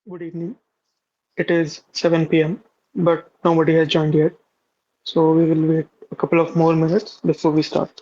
Good evening. It is 7 p.m., but nobody has joined yet, so we will wait a couple of more minutes before we start.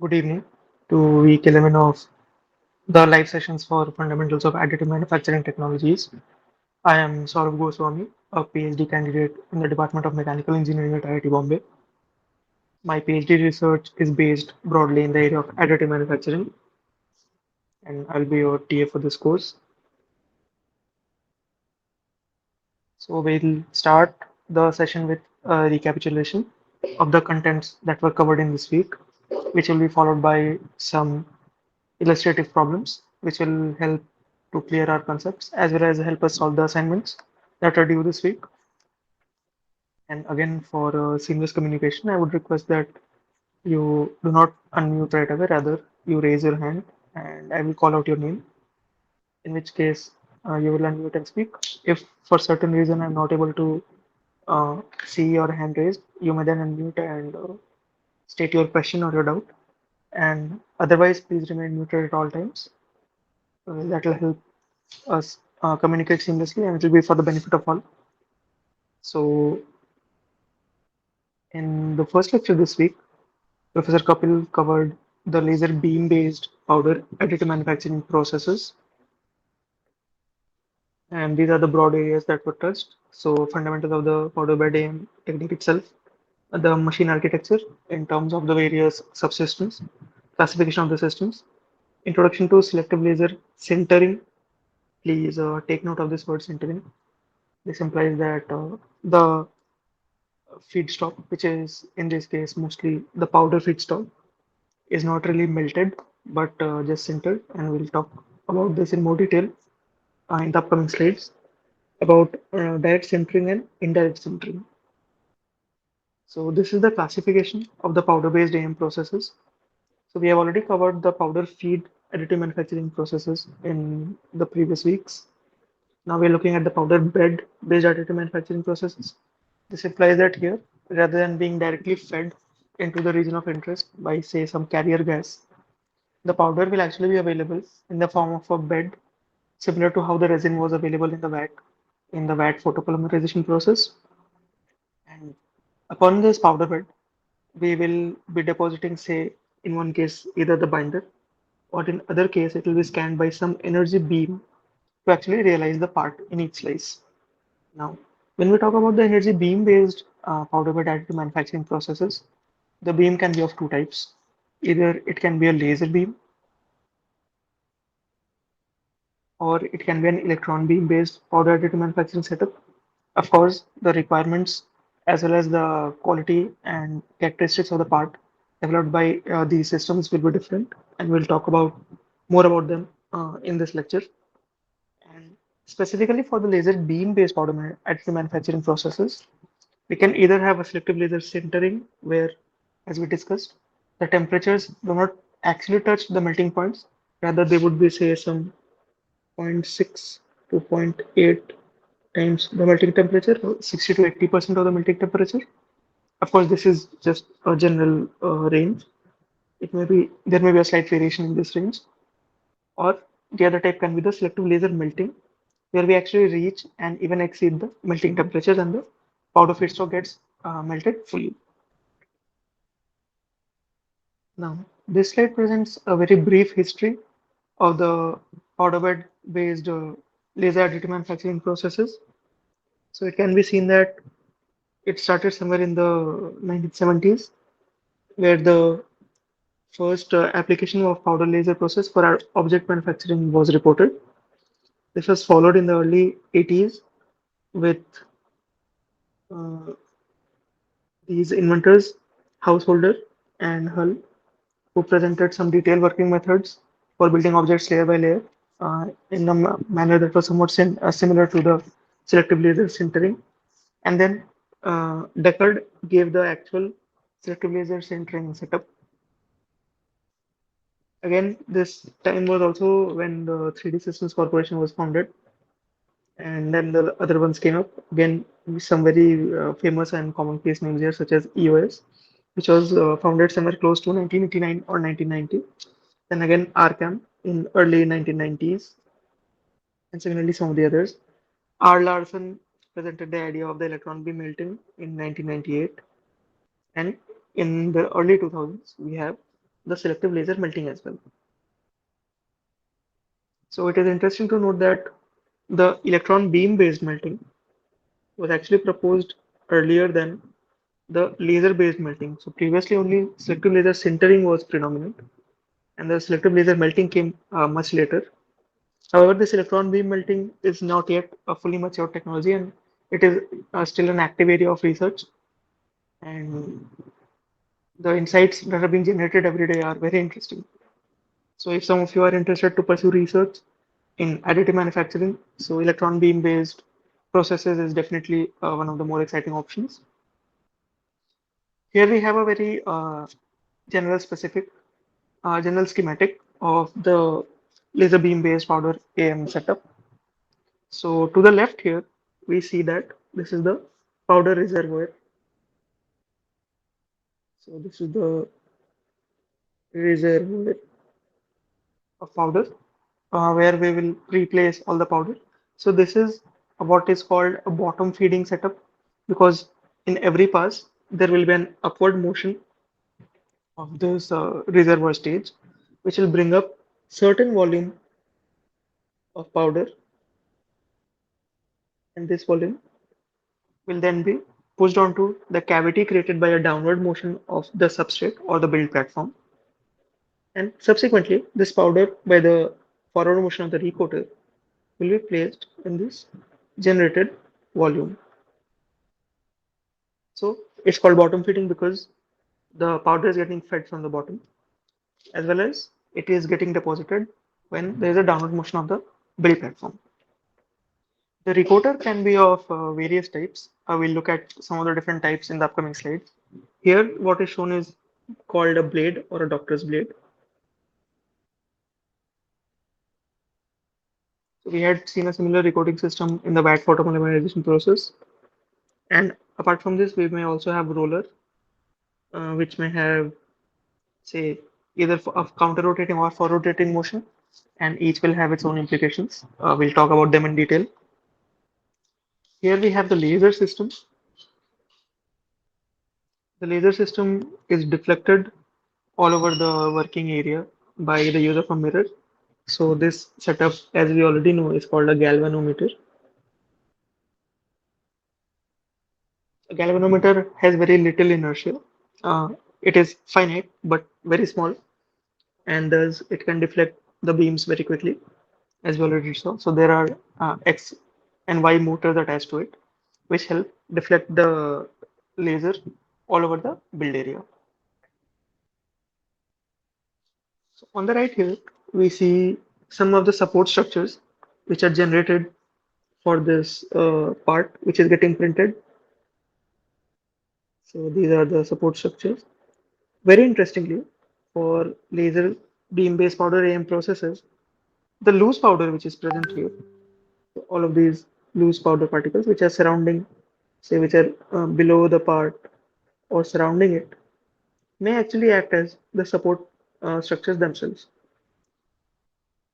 Good evening to week 11 of the live sessions for Fundamentals of Additive Manufacturing Technologies. I am Sourav Goswami, a PhD candidate in the Department of Mechanical Engineering at IIT Bombay. My PhD research is based broadly in the area of additive manufacturing, and I'll be your TA for this course. So we'll start the session with a recapitulation of the contents that were covered in this week, which will be followed by some illustrative problems, which will help to clear our concepts as well as help us solve the assignments that are due this week. And again, for seamless communication, I would request that you do not unmute right away, rather, you raise your hand and I will call out your name, in which case you will unmute and speak. If for certain reason I'm not able to see your hand raised, you may then unmute and state your question or your doubt. And otherwise, please remain muted at all times. That will help us communicate seamlessly and it will be for the benefit of all. So, in the first lecture this week, Professor Kapil covered the laser beam based powder additive manufacturing processes, and these are the broad areas that were touched. So, fundamentals of the powder bed AM technique itself, the machine architecture in terms of the various subsystems, classification of the systems, introduction to selective laser sintering. Please take note of this word sintering. This implies that the feedstock, which is in this case mostly the powder feedstock, is not really melted but just sintered. And we'll talk about this in more detail in the upcoming slides about direct sintering and indirect sintering. So, this is the classification of the powder based AM processes. So, we have already covered the powder feed additive manufacturing processes in the previous weeks. Now we're looking at the powder bed based additive manufacturing processes. This implies that here, rather than being directly fed into the region of interest by, say, some carrier gas, the powder will actually be available in the form of a bed, similar to how the resin was available in the vat photopolymerization process. And upon this powder bed, we will be depositing, say, in one case, either the binder, or in other case, it will be scanned by some energy beam to actually realize the part in each slice. Now, when we talk about the energy beam-based powder bed additive manufacturing processes, the beam can be of two types. Either it can be a laser beam or it can be an electron beam-based powder additive manufacturing setup. Of course, the requirements as well as the quality and characteristics of the part developed by these systems will be different, and we'll talk about more about them in this lecture. And specifically for the laser beam-based additive manufacturing processes, we can either have a selective laser sintering, where, as we discussed, the temperatures do not actually touch the melting points. Rather, they would be, say, some zero point 0.6 to zero point 0.8 times the melting temperature, or 60 to 80% of the melting temperature. Of course, this is just a general range. It may be there may be a slight variation in this range. Or the other type can be the selective laser melting, where we actually reach and even exceed the melting temperatures and the powder feedstock gets melted fully. Now, this slide presents a very brief history of the powder bed based laser additive manufacturing processes. So it can be seen that it started somewhere in the 1970s, where the first application of powder laser process for our object manufacturing was reported. This was followed in the early 80s with uh, these inventors, Householder and Hull, who presented some detailed working methods for building objects layer by layer in a manner that was somewhat similar to the selective laser sintering. And then Deckard gave the actual selective laser sintering setup. Again, this time was also when the 3D Systems Corporation was founded, and then the other ones came up. Again, some very famous and commonplace names here, such as EOS, which was founded somewhere close to 1989 or 1990. Then again, RCAM in early 1990s, and similarly some of the others. R. Larson presented the idea of the electron beam melting in 1998, and in the early 2000s, we have the selective laser melting as well. So it is interesting to note that the electron beam based melting was actually proposed earlier than the laser based melting. So previously only selective laser sintering was predominant, and the selective laser melting came much later. However, this electron beam melting is not yet a fully mature technology, and it is still an active area of research. And the insights that are being generated every day are very interesting. So, if some of you are interested to pursue research in additive manufacturing, so electron beam based processes is definitely one of the more exciting options. Here we have a very general specific, general schematic of the laser beam based powder AM setup. So to the left here, we see that this is the powder reservoir. So this is the reservoir of powder where we will replace all the powder. So this is what is called a bottom feeding setup because in every pass there will be an upward motion of this reservoir stage, which will bring up certain volume of powder, and this volume will then be pushed onto the cavity created by a downward motion of the substrate or the build platform. And subsequently, this powder, by the forward motion of the recoater, will be placed in this generated volume. So it's called bottom feeding because the powder is getting fed from the bottom, as well as it is getting deposited when there is a downward motion of the build platform. The recoater can be of various types. We'll look at some of the different types in the upcoming slides. Here, what is shown is called a blade or a doctor's blade. So we had seen a similar recording system in the VAT photopolymerization process. And apart from this, we may also have roller, which may have, say, either a counter-rotating or forward-rotating motion, and each will have its own implications. We'll talk about them in detail. Here we have the laser system. The laser system is deflected all over the working area by the use of a mirror. So this setup, as we already know, is called a galvanometer. A galvanometer has very little inertia. It is finite but very small, and thus it can deflect the beams very quickly, as we already saw. So there are X and Y motors attached to it, which help deflect the laser all over the build area. So on the right here, we see some of the support structures which are generated for this part which is getting printed. So these are the support structures. Very interestingly, for laser beam-based powder AM processes, the loose powder which is present here, so all of these loose powder particles which are surrounding, say, which are below the part or surrounding it, may actually act as the support structures themselves.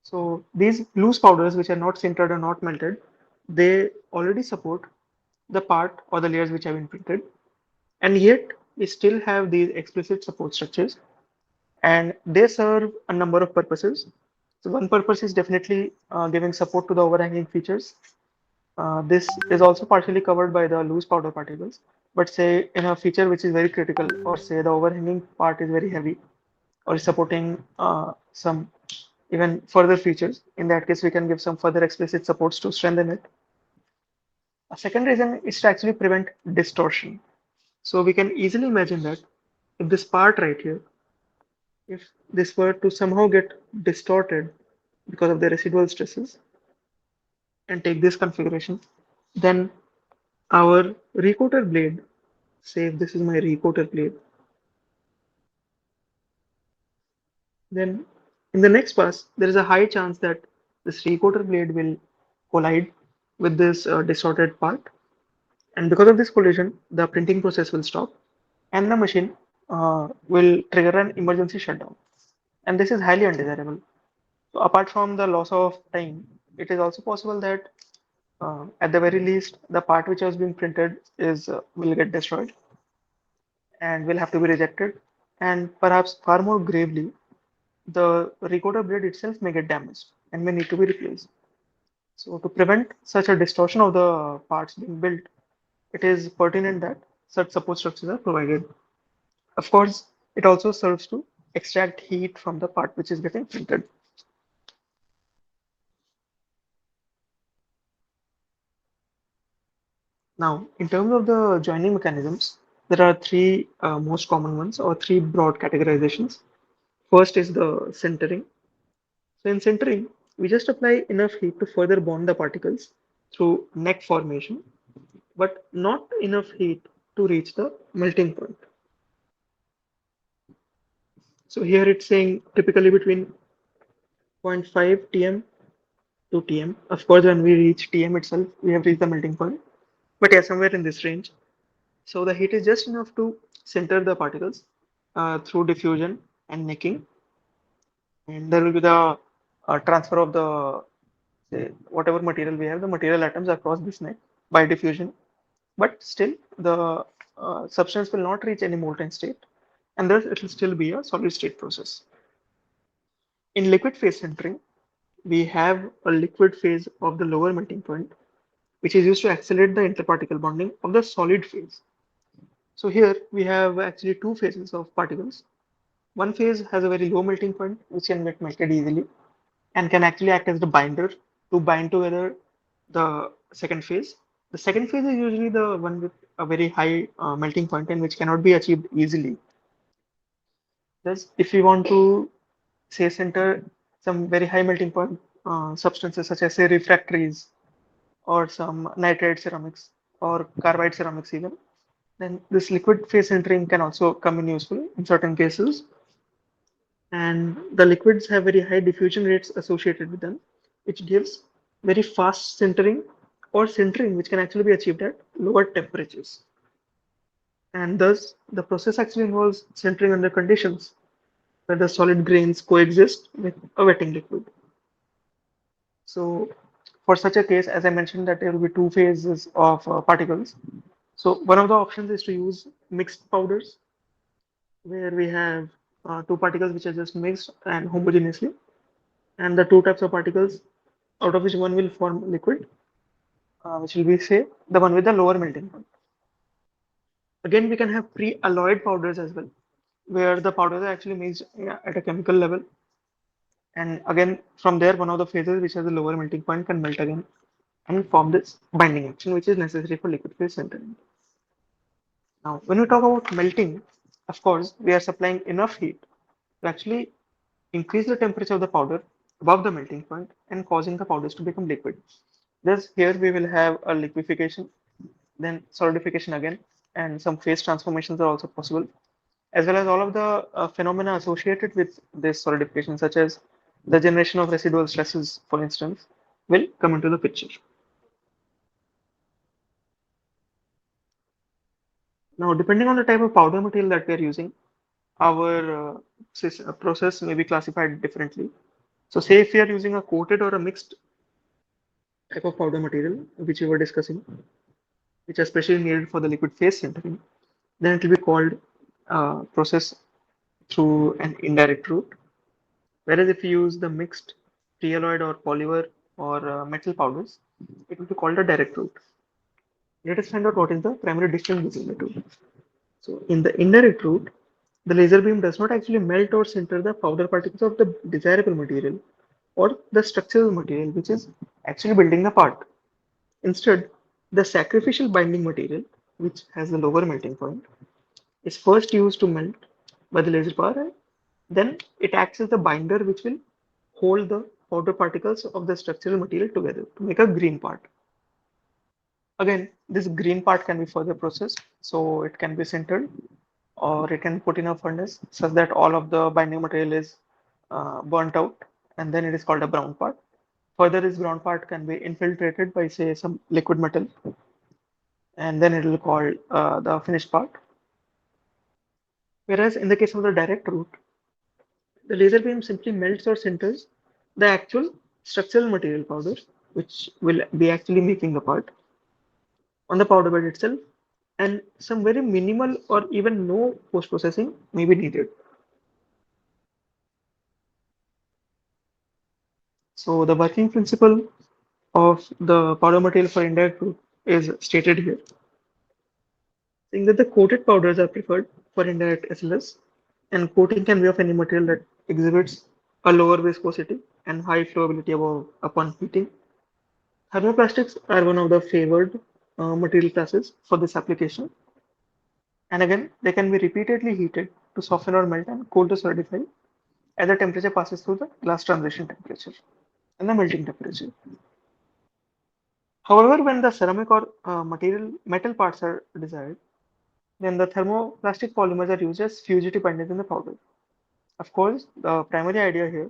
So these loose powders which are not sintered or not melted, they already support the part or the layers which have been printed, and yet we still have these explicit support structures, and they serve a number of purposes. So one purpose is definitely giving support to the overhanging features. This is also partially covered by the loose powder particles, but say in a feature which is very critical, or say the overhanging part is very heavy, or is supporting some even further features. In that case, we can give some further explicit supports to strengthen it. A second reason is to actually prevent distortion. So we can easily imagine that if this part right here, if this were to somehow get distorted because of the residual stresses and take this configuration, then our recoater blade, say if this is my recoater blade, then in the next pass, there is a high chance that this recoater blade will collide with this distorted part. And because of this collision, the printing process will stop and the machine will trigger an emergency shutdown. And this is highly undesirable. So apart from the loss of time, it is also possible that at the very least, the part which has been printed is will get destroyed and will have to be rejected. and perhaps far more gravely, the recoater blade itself may get damaged and may need to be replaced. So to prevent such a distortion of the parts being built, it is pertinent that such support structures are provided. Of course, it also serves to extract heat from the part which is getting printed. Now, in terms of the joining mechanisms, there are three most common ones or three broad categorizations. First is the centering. So in centering, we just apply enough heat to further bond the particles through neck formation, but not enough heat to reach the melting point. So here it's saying typically between 0.5 TM to TM. Of course, when we reach TM itself, we have reached the melting point. But yeah, somewhere in this range. So the heat is just enough to center the particles through diffusion and necking, and there will be the transfer of the say, whatever material we have, the material atoms across this neck by diffusion. But still, the substance will not reach any molten state, and thus it will still be a solid state process. In liquid phase centering, we have a liquid phase of the lower melting point, which is used to accelerate the interparticle bonding of the solid phase. So here we have actually two phases of particles. One phase has a very low melting point, which can get melted easily and can actually act as the binder to bind together the second phase. The second phase is usually the one with a very high melting point and which cannot be achieved easily. Thus, if we want to say center some very high melting point substances such as say refractories or some nitride ceramics or carbide ceramics even, then this liquid phase centering can also come in useful in certain cases. And the liquids have very high diffusion rates associated with them, which gives very fast sintering or sintering, which can actually be achieved at lower temperatures. And thus, the process actually involves sintering under conditions where the solid grains coexist with a wetting liquid. So, for such a case, as I mentioned, that there will be two phases of particles. So, one of the options is to use mixed powders, where we have two particles which are just mixed and homogeneously, and the two types of particles out of which one will form liquid, which will be say the one with the lower melting point. Again, we can have pre-alloyed powders as well, where the powders are actually mixed at a chemical level, and again from there one of the phases which has a lower melting point can melt again and form this binding action, which is necessary for liquid phase sintering. Now, when we talk about melting, of course, we are supplying enough heat to actually increase the temperature of the powder above the melting point and causing the powders to become liquid. Thus, here we will have a liquefaction, then solidification again, and some phase transformations are also possible, as well as all of the phenomena associated with this solidification, such as the generation of residual stresses, for instance, will come into the picture. Now, depending on the type of powder material that we are using, our process may be classified differently. So, say if we are using a coated or a mixed type of powder material, which we were discussing, which are specially needed for the liquid phase sintering, then it will be called process through an indirect route. Whereas if you use the mixed pre-alloyed or polymer or metal powders, it will be called a direct route. Let us find out what is the primary difference between the two. So in the indirect route, the laser beam does not actually melt or sinter the powder particles of the desirable material or the structural material which is actually building the part. Instead, the sacrificial binding material, which has the lower melting point, is first used to melt by the laser power, and then it acts as the binder which will hold the powder particles of the structural material together to make a green part. Again, this green part can be further processed, so it can be sintered or it can put in a furnace such that all of the binding material is burnt out, and then it is called a brown part. Further, this brown part can be infiltrated by say some liquid metal, and then it will be called the finished part. Whereas in the case of the direct route, the laser beam simply melts or sinters the actual structural material powders, which will be actually making the part on the powder bed itself, and some very minimal or even no post-processing may be needed. So the working principle of the powder material for indirect route is stated here, saying that the coated powders are preferred for indirect SLS, and coating can be of any material that exhibits a lower viscosity and high flowability upon heating. Thermoplastics are one of the favored material classes for this application, and again, they can be repeatedly heated to soften or melt and cooled to solidify as the temperature passes through the glass transition temperature and the melting temperature. However, when the ceramic or metal parts are desired, then the thermoplastic polymers are used as fugitive binders in the powder. Of course, the primary idea here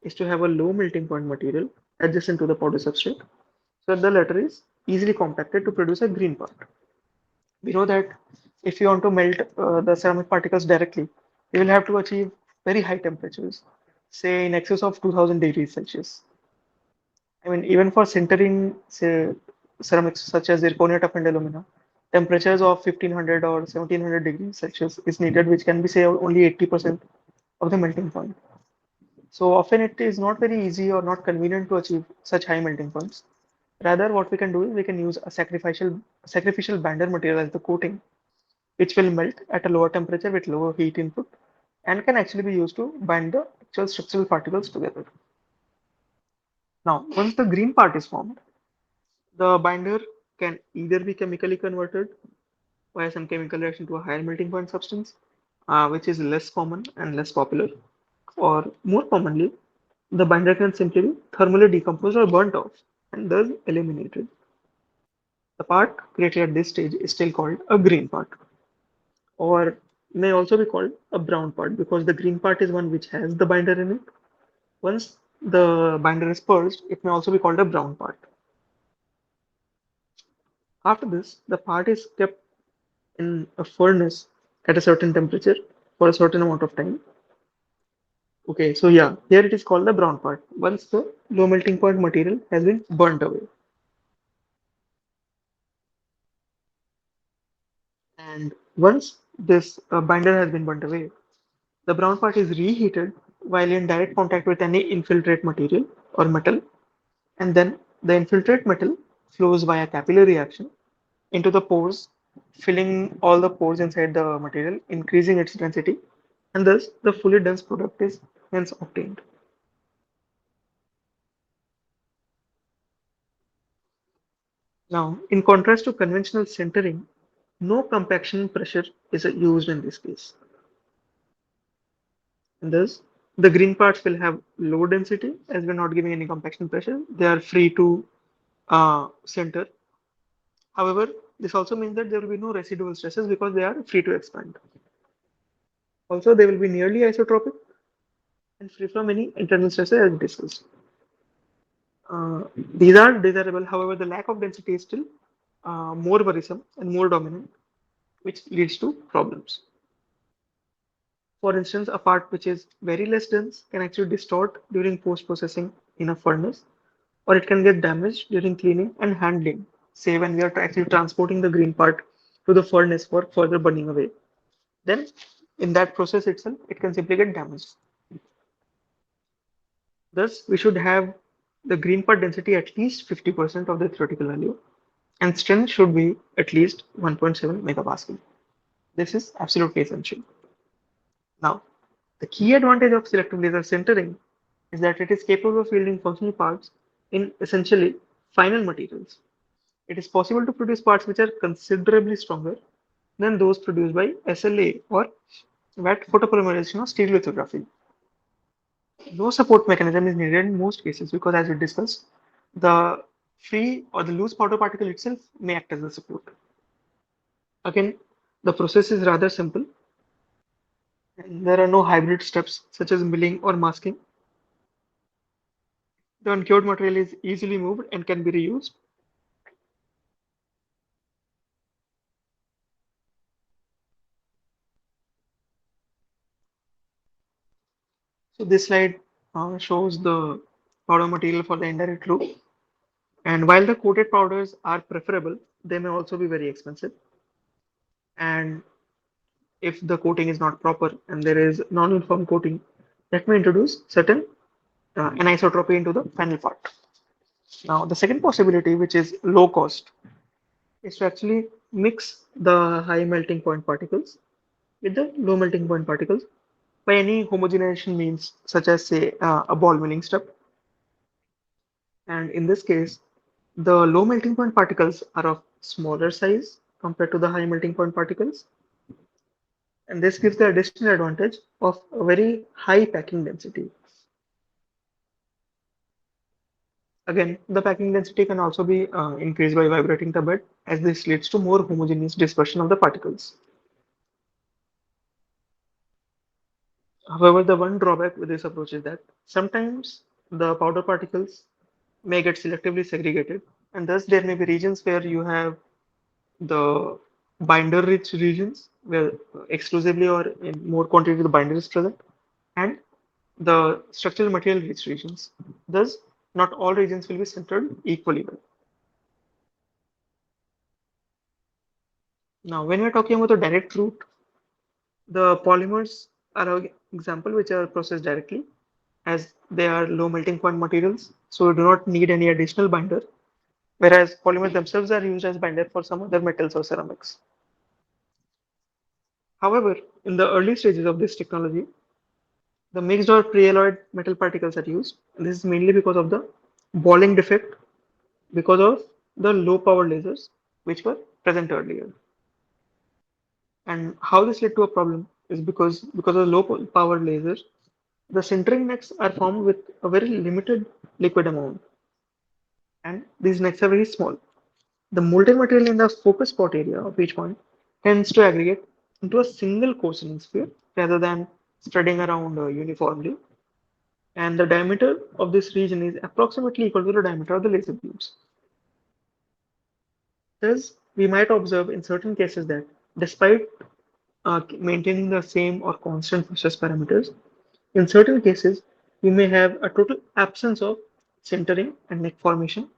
is to have a low melting point material adjacent to the powder substrate so that the latter is easily compacted to produce a green part. We know that if you want to melt the ceramic particles directly, you will have to achieve very high temperatures, say in excess of 2000 degrees Celsius. I mean, even for sintering, say, ceramics such as zirconia, tough and alumina, temperatures of 1500 or 1700 degrees Celsius is needed, which can be, say, only 80% of the melting point. So often it is not very easy or not convenient to achieve such high melting points. Rather, what we can do is we can use a sacrificial bander material as the coating, which will melt at a lower temperature with lower heat input and can actually be used to bind the actual structural particles together. Now, once the green part is formed, the binder can either be chemically converted via some chemical reaction to a higher melting point substance, which is less common and less popular, or more commonly, the binder can simply be thermally decomposed or burnt off and thus eliminated. The part created at this stage is still called a green part, or may also be called a brown part because the green part is one which has the binder in it. Once the binder is purged, it may also be called a brown part. After this, the part is kept in a furnace at a certain temperature for a certain amount of time. Okay, so yeah, here it is called the brown part once the low melting point material has been burnt away. And once this binder has been burnt away, the brown part is reheated while in direct contact with any infiltrate material or metal, and then the infiltrate metal flows via capillary reaction into the pores, filling all the pores inside the material, increasing its density, and thus the fully dense product is hence obtained. Now, in contrast to conventional sintering, no compaction pressure is used in this case. And thus, the green parts will have low density as we're not giving any compaction pressure. They are free to center. However, this also means that there will be no residual stresses because they are free to expand. Also, they will be nearly isotropic and free from any internal stresses as discussed. These are desirable, however, the lack of density is still more worrisome and more dominant, which leads to problems. For instance, a part which is very less dense can actually distort during post-processing in a furnace, or it can get damaged during cleaning and handling, say when we are actually transporting the green part to the furnace for further burning away. Then, in that process itself, it can simply get damaged. Thus, we should have the green part density at least 50% of the theoretical value, and strength should be at least 1.7 megapascal. This is absolutely essential. Now, the key advantage of selective laser sintering is that it is capable of yielding functional parts in essentially final materials. It is possible to produce parts which are considerably stronger than those produced by SLA or wet photopolymerization or stereolithography. No support mechanism is needed in most cases because, as we discussed, the free or the loose powder particle itself may act as a support. Again, the process is rather simple and there are no hybrid steps such as milling or masking. The uncured material is easily moved and can be reused. So this slide shows the powder material for the indirect route. And while the coated powders are preferable, they may also be very expensive. And if the coating is not proper and there is non-uniform coating, that may introduce certain anisotropy into the final part. Now, the second possibility, which is low cost, is to actually mix the high melting point particles with the low melting point particles by any homogenization means, such as, say, a ball milling step. And in this case, the low melting point particles are of smaller size compared to the high melting point particles. And this gives the additional advantage of a very high packing density. Again, the packing density can also be increased by vibrating the bed, as this leads to more homogeneous dispersion of the particles. However, the one drawback with this approach is that sometimes the powder particles may get selectively segregated, and thus there may be regions where you have the binder rich regions where exclusively or in more quantity the binder is present, and the structural material rich regions. Thus, not all regions will be centered equally well. Now, when we're talking about the direct route, the polymers are an example which are processed directly as they are low melting point materials, so we do not need any additional binder, whereas polymers themselves are used as binder for some other metals or ceramics. However, in the early stages of this technology, the mixed or pre-alloyed metal particles are used. And this is mainly because of the balling defect, because of the low power lasers which were present earlier. And how this led to a problem is because of low power lasers, the sintering necks are formed with a very limited liquid amount, and these necks are very small. The molten material in the focus spot area of each point tends to aggregate into a single coarsening sphere rather than spreading around uniformly. And the diameter of this region is approximately equal to the diameter of the laser beams. Thus, we might observe in certain cases that despite maintaining the same or constant process parameters, in certain cases, we may have a total absence of sintering and neck formation,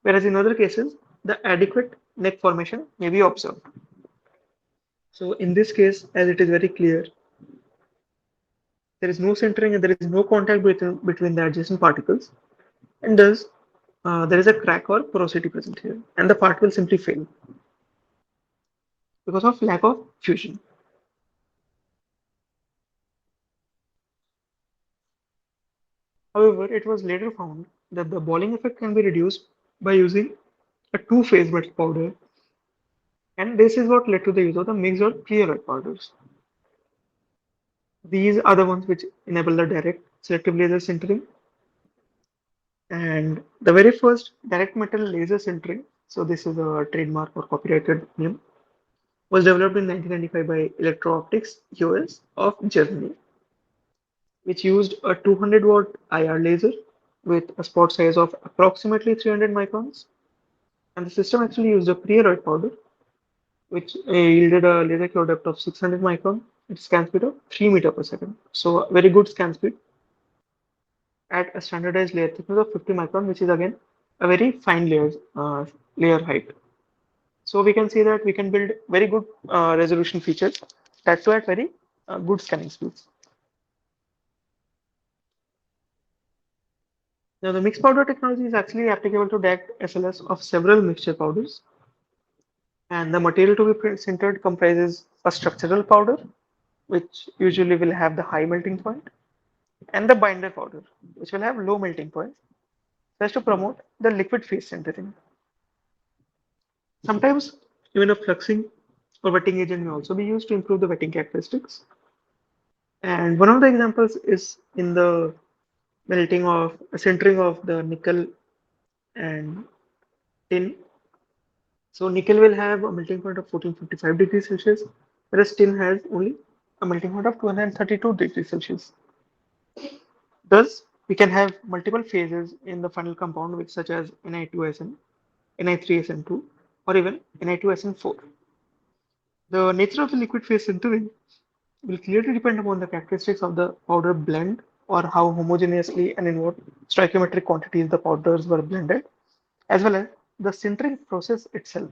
whereas in other cases, the adequate neck formation may be observed. So in this case, as it is very clear, there is no centering and there is no contact between the adjacent particles, and thus there is a crack or porosity present here, and the part will simply fail because of lack of fusion. However, it was later found that the balling effect can be reduced by using a two-phase metal powder, and this is what led to the use of the mixed or pre-alloy powders. These are the ones which enable the direct selective laser sintering. And the very first direct metal laser sintering, so this is a trademark or copyrighted name, was developed in 1995 by Electro Optics US of Germany, which used a 200 watt IR laser with a spot size of approximately 300 microns. And the system actually used a pre-alloy powder, which yielded a laser cure depth of 600 micron at scan speed of 3 meter per second. So, a very good scan speed at a standardized layer thickness of 50 micron, which is again a very fine layer height. So we can see that we can build very good resolution features that too at very good scanning speeds. Now the mixed powder technology is actually applicable to direct SLS of several mixture powders, and the material to be sintered comprises a structural powder, which usually will have the high melting point, and the binder powder, which will have low melting point, so as to promote the liquid phase sintering. Sometimes even a fluxing or wetting agent may also be used to improve the wetting characteristics. And one of the examples is in the melting of sintering of the nickel and tin. So nickel will have a melting point of 1455 degrees Celsius, whereas tin has only a melting point of 232 degrees Celsius. Thus, we can have multiple phases in the final compound, which such as Ni2SN, Ni3SN2, or even Ni2SN4. The nature of the liquid phase sintering will clearly depend upon the characteristics of the powder blend or how homogeneously and in what stoichiometric quantities the powders were blended, as well as the sintering process itself,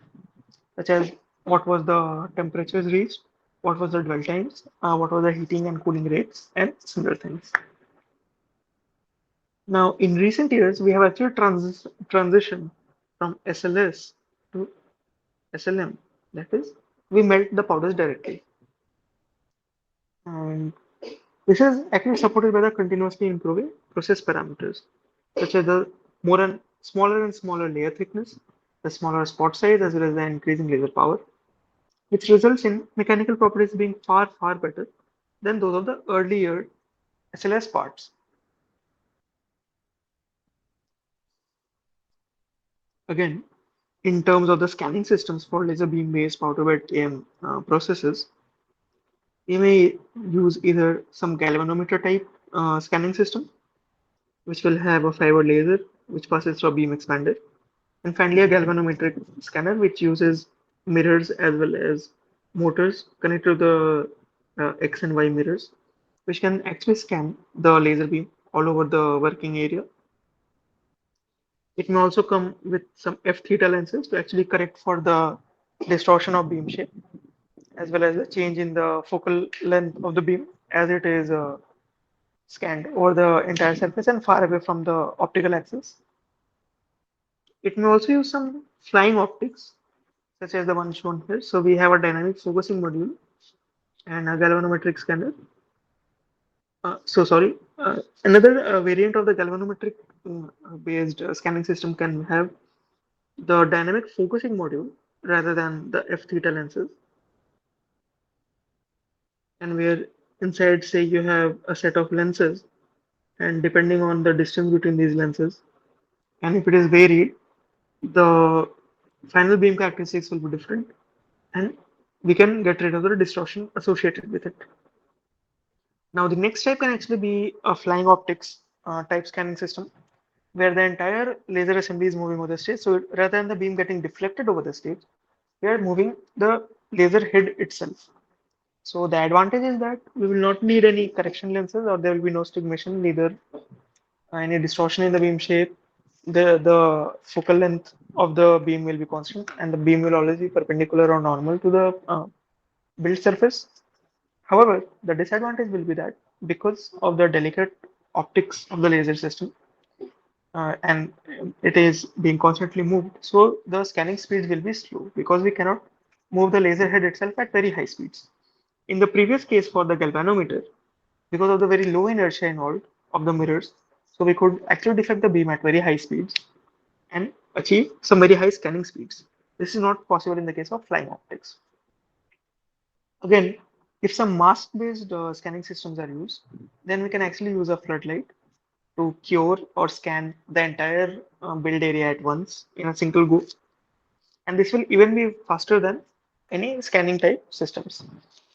such as what was the temperatures reached, what was the dwell times, what was the heating and cooling rates, and similar things. Now, in recent years, we have actually transitioned from SLS to SLM. That is, we melt the powders directly. And this is actually supported by the continuously improving process parameters, such as the smaller and smaller layer thickness, the smaller spot size, as well as the increasing laser power, which results in mechanical properties being far, far better than those of the earlier SLS parts. Again, in terms of the scanning systems for laser beam based powder bed AM processes, we may use either some galvanometer type scanning system, which will have a fiber laser which passes through a beam expander, and finally a galvanometric scanner which uses mirrors as well as motors connected to the X and Y mirrors, which can actually scan the laser beam all over the working area. It may also come with some F theta lenses to actually correct for the distortion of beam shape, as well as the change in the focal length of the beam as it is scanned over the entire surface and far away from the optical axis. It may also use some flying optics, such as the one shown here. So we have a dynamic focusing module and a galvanometric scanner. Another variant of the galvanometric based scanning system can have the dynamic focusing module rather than the F theta lenses, and where inside, say, you have a set of lenses, and depending on the distance between these lenses, and if it is varied, the final beam characteristics will be different, and we can get rid of the distortion associated with it. Now, the next type can actually be a flying optics type scanning system, where the entire laser assembly is moving over the stage. So rather than the beam getting deflected over the stage, we are moving the laser head itself. So the advantage is that we will not need any correction lenses, or there will be no stigmation, neither any distortion in the beam shape. The focal length of the beam will be constant, and the beam will always be perpendicular or normal to the build surface. However, the disadvantage will be that because of the delicate optics of the laser system, and it is being constantly moved, so the scanning speed will be slow because we cannot move the laser head itself at very high speeds. In the previous case for the galvanometer, because of the very low inertia involved of the mirrors, so we could actually deflect the beam at very high speeds and achieve some very high scanning speeds. This is not possible in the case of flying optics. Again, if some mask-based scanning systems are used, then we can actually use a floodlight to cure or scan the entire build area at once in a single go. And this will even be faster than any scanning type systems.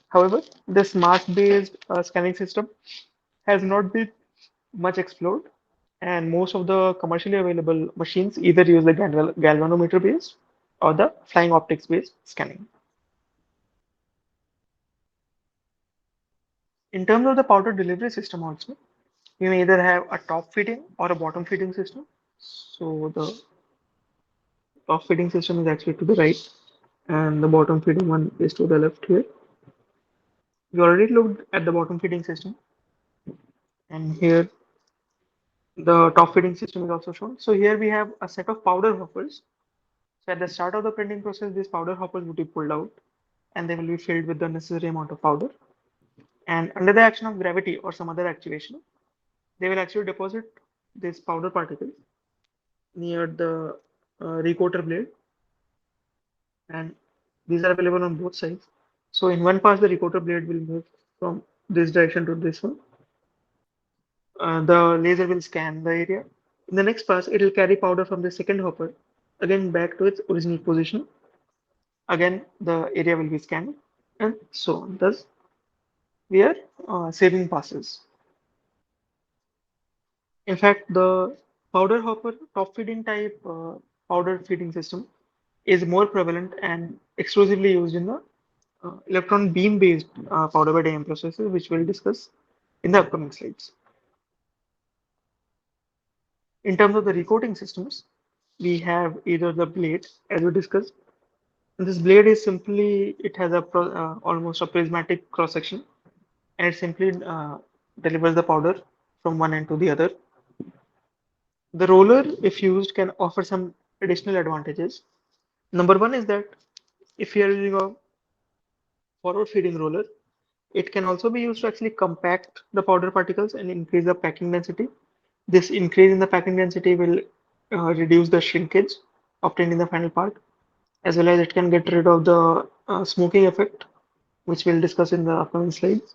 However, this mask-based scanning system has not been much explored, and most of the commercially available machines either use the galvanometer based or the flying optics based scanning. In terms of the powder delivery system also, we may either have a top feeding or a bottom feeding system. So the top feeding system is actually to the right, and the bottom feeding one is to the left here. We already looked at the bottom feeding system, and here the top feeding system is also shown. So here we have a set of powder hoppers. So at the start of the printing process, these powder hoppers will be pulled out, and they will be filled with the necessary amount of powder. And under the action of gravity or some other actuation, they will actually deposit this powder particles near the recoater blade, and these are available on both sides. So in one pass, the recoater blade will move from this direction to this one. The laser will scan the area. In the next pass, it will carry powder from the second hopper again back to its original position. Again, the area will be scanned, and so on. Thus, we are saving passes. In fact, the powder hopper top feeding type powder feeding system is more prevalent and exclusively used in the electron beam based powder bed AM processes, which we'll discuss in the upcoming slides. In terms of the recoating systems, we have either the blade, as we discussed, This blade is simply, it has almost a prismatic cross section, and it simply delivers the powder from one end to the other. The roller, if used, can offer some additional advantages. Number one is that if you are using a forward feeding roller, it can also be used to actually compact the powder particles and increase the packing density. This increase in the packing density will reduce the shrinkage obtained in the final part, as well as it can get rid of the smoking effect, which we'll discuss in the upcoming slides.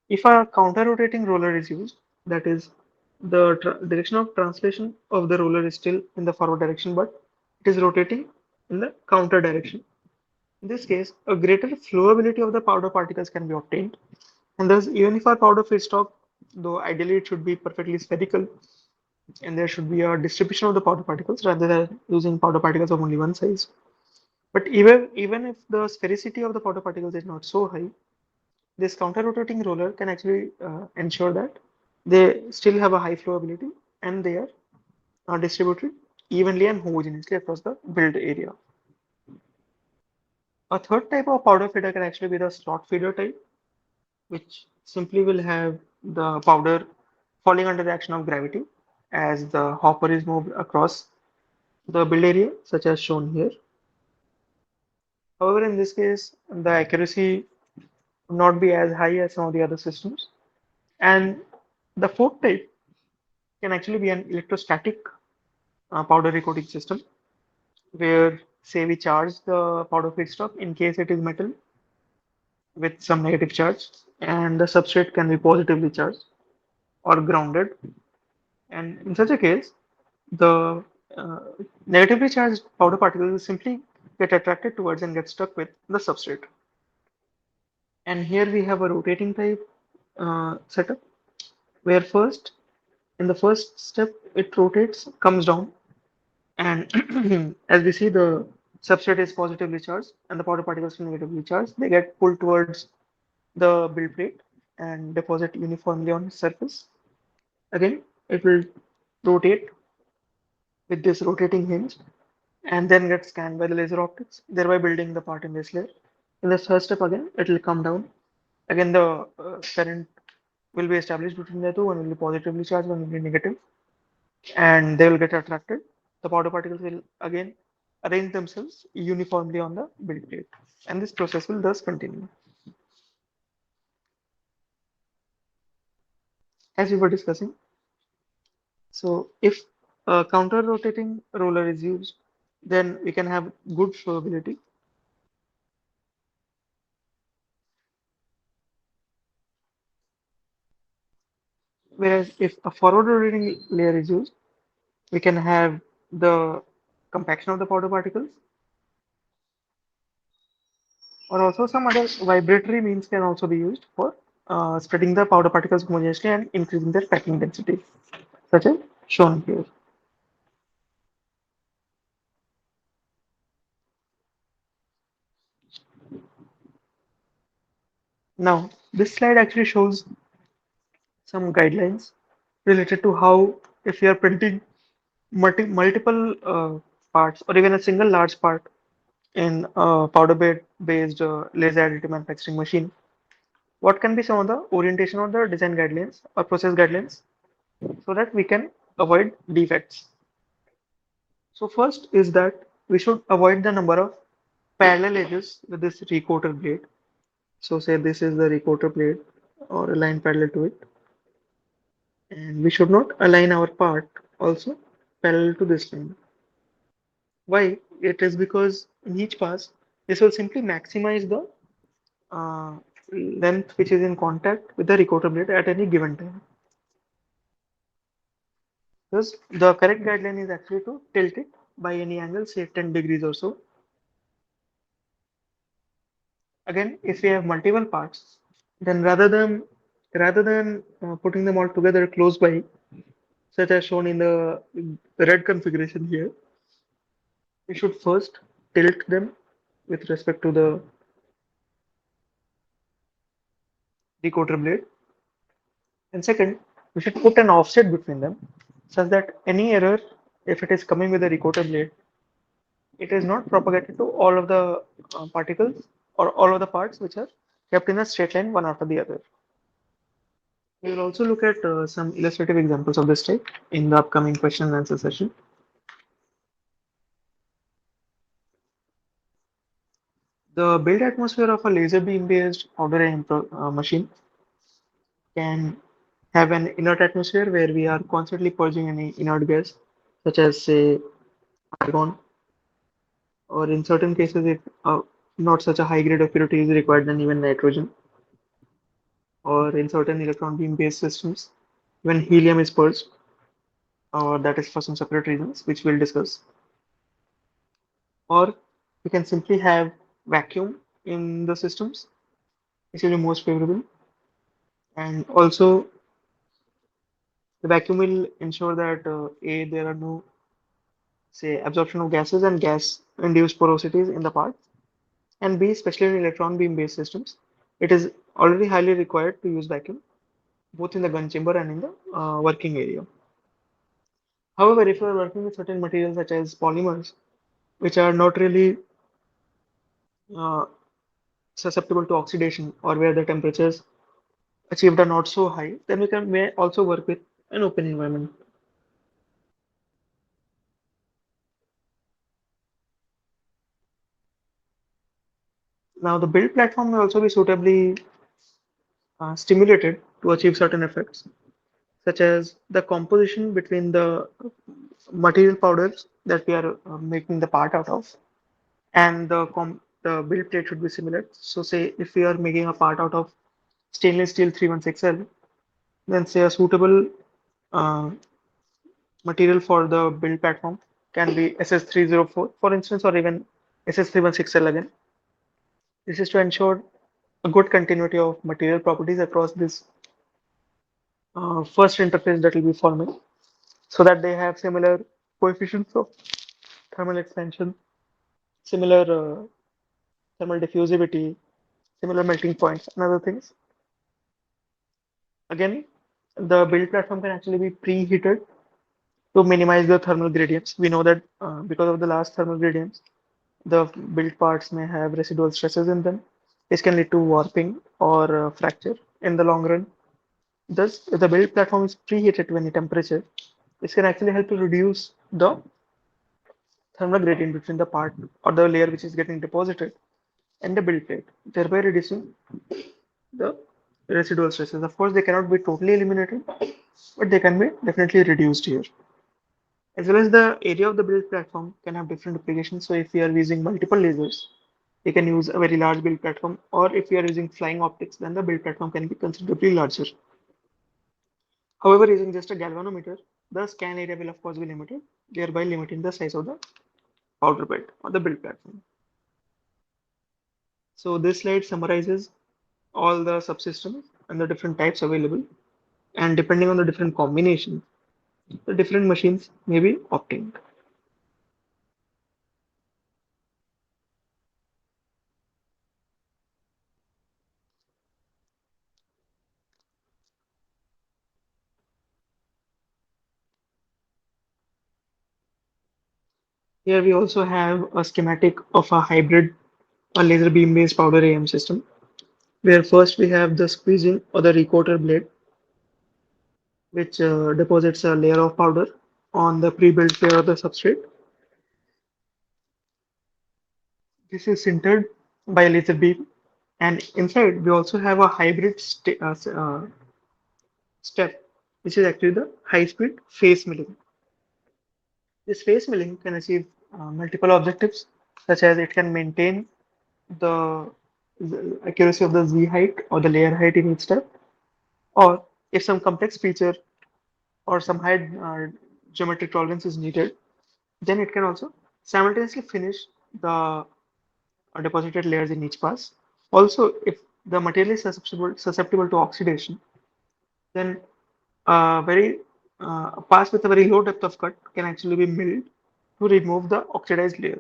If a counter-rotating roller is used, that is, the direction of translation of the roller is still in the forward direction, but it is rotating in the counter direction. In this case, a greater flowability of the powder particles can be obtained, and thus, even if our powder feedstock, though ideally it should be perfectly spherical, and there should be a distribution of the powder particles rather than using powder particles of only one size. But even if the sphericity of the powder particles is not so high, this counter-rotating roller can actually ensure that they still have a high flowability and they are distributed evenly and homogeneously across the build area. A third type of powder feeder can actually be the slot feeder type, which simply will have the powder falling under the action of gravity as the hopper is moved across the build area, such as shown here. However, in this case, the accuracy will not be as high as some of the other systems. And the fourth type can actually be an electrostatic powder recoating system, where, say, we charge the powder feedstock in case it is metal with some negative charge, and the substrate can be positively charged or grounded. And in such a case, the uh, negatively charged powder particles simply get attracted towards and get stuck with the substrate. And here we have a rotating type setup, where first, in the first step, it rotates, comes down, and as we see, the substrate is positively charged and the powder particles are negatively charged. They get pulled towards the build plate and deposit uniformly on its surface. Again, it will rotate with this rotating hinge and then get scanned by the laser optics, thereby building the part in this layer. In the first step, again, it will come down. Again, the current will be established between the two. One will be positively charged, one will be negative, and they will get attracted. The powder particles will again arrange themselves uniformly on the build plate, and this process will thus continue. As we were discussing, so if a counter rotating roller is used, then we can have good flowability. Whereas if a forward rotating layer is used, we can have the compaction of the powder particles, or also some other vibratory means can also be used for spreading the powder particles homogeneously and increasing their packing density, such as shown here. Now, this slide actually shows some guidelines related to how, if you are printing multiple parts or even a single large part in a powder bed based laser additive manufacturing machine, what can be some of the orientation of the design guidelines or process guidelines so that we can avoid defects. So first is that we should avoid the number of parallel edges with this recoater blade. So say this is the recoater blade or a line parallel to it, and we should not align our part also parallel to this line. Why? It is because in each pass, this will simply maximize the uh, length which is in contact with the recoater blade at any given time. Thus, the correct guideline is actually to tilt it by any angle, say 10 degrees or so. Again, if we have multiple parts, then rather than putting them all together close by, such as shown in the red configuration here, we should first tilt them with respect to the decoder blade, and second, we should put an offset between them such that any error, if it is coming with a recoater blade, it is not propagated to all of the particles or all of the parts which are kept in a straight line one after the other. We will also look at some illustrative examples of this type in the upcoming question and answer session. The build atmosphere of a laser beam based powder machine can have an inert atmosphere where we are constantly purging any inert gas, such as, say, argon, or in certain cases, if not such a high grade of purity is required, then even nitrogen, or in certain electron beam based systems, when helium is purged, or that is for some separate reasons, which we'll discuss. Or we can simply have vacuum in the systems, which will be most favorable. And also, the vacuum will ensure that A, there are no, say, absorption of gases and gas-induced porosities in the part, and B, especially in electron beam-based systems, it is already highly required to use vacuum, both in the gun chamber and in the working area. However, if you are working with certain materials such as polymers, which are not really uh, susceptible to oxidation or where the temperatures achieved are not so high, then we may also work with an open environment. Now, the build platform may also be suitably stimulated to achieve certain effects, such as the composition between the material powders that we are making the part out of, and the build plate should be similar. So, say if we are making a part out of stainless steel 316L, then say a suitable uh, material for the build platform can be SS304, for instance, or even SS316L again. This is to ensure a good continuity of material properties across this first interface that will be forming, so that they have similar coefficients of thermal expansion, similar thermal diffusivity, similar melting points, and other things. Again, the build platform can actually be preheated to minimize the thermal gradients. We know that because of the last thermal gradients, the build parts may have residual stresses in them. This can lead to warping or fracture in the long run. Thus, if the build platform is preheated to any temperature, this can actually help to reduce the thermal gradient between the part or the layer which is getting deposited and the build plate, thereby reducing the residual stresses. Of course, they cannot be totally eliminated, but they can be definitely reduced here. As well as the area of the build platform can have different applications. So if we are using multiple lasers, we can use a very large build platform, or if we are using flying optics, then the build platform can be considerably larger. However, using just a galvanometer, the scan area will of course be limited, thereby limiting the size of the powder bed or the build platform. So this slide summarizes all the subsystems and the different types available, and depending on the different combinations, the different machines may be obtained. Here we also have a schematic of a hybrid a laser beam based powder AM system, where first we have the squeezing or the recoater blade, which deposits a layer of powder on the pre-built layer of the substrate. This is sintered by a laser beam, and inside we also have a hybrid step, which is actually the high-speed face milling. This face milling can achieve multiple objectives, such as it can maintain the accuracy of the Z height or the layer height in each step, or if some complex feature or some high geometric tolerance is needed, then it can also simultaneously finish the deposited layers in each pass. Also, if the material is susceptible to oxidation, then a pass with a very low depth of cut can actually be milled to remove the oxidized layer.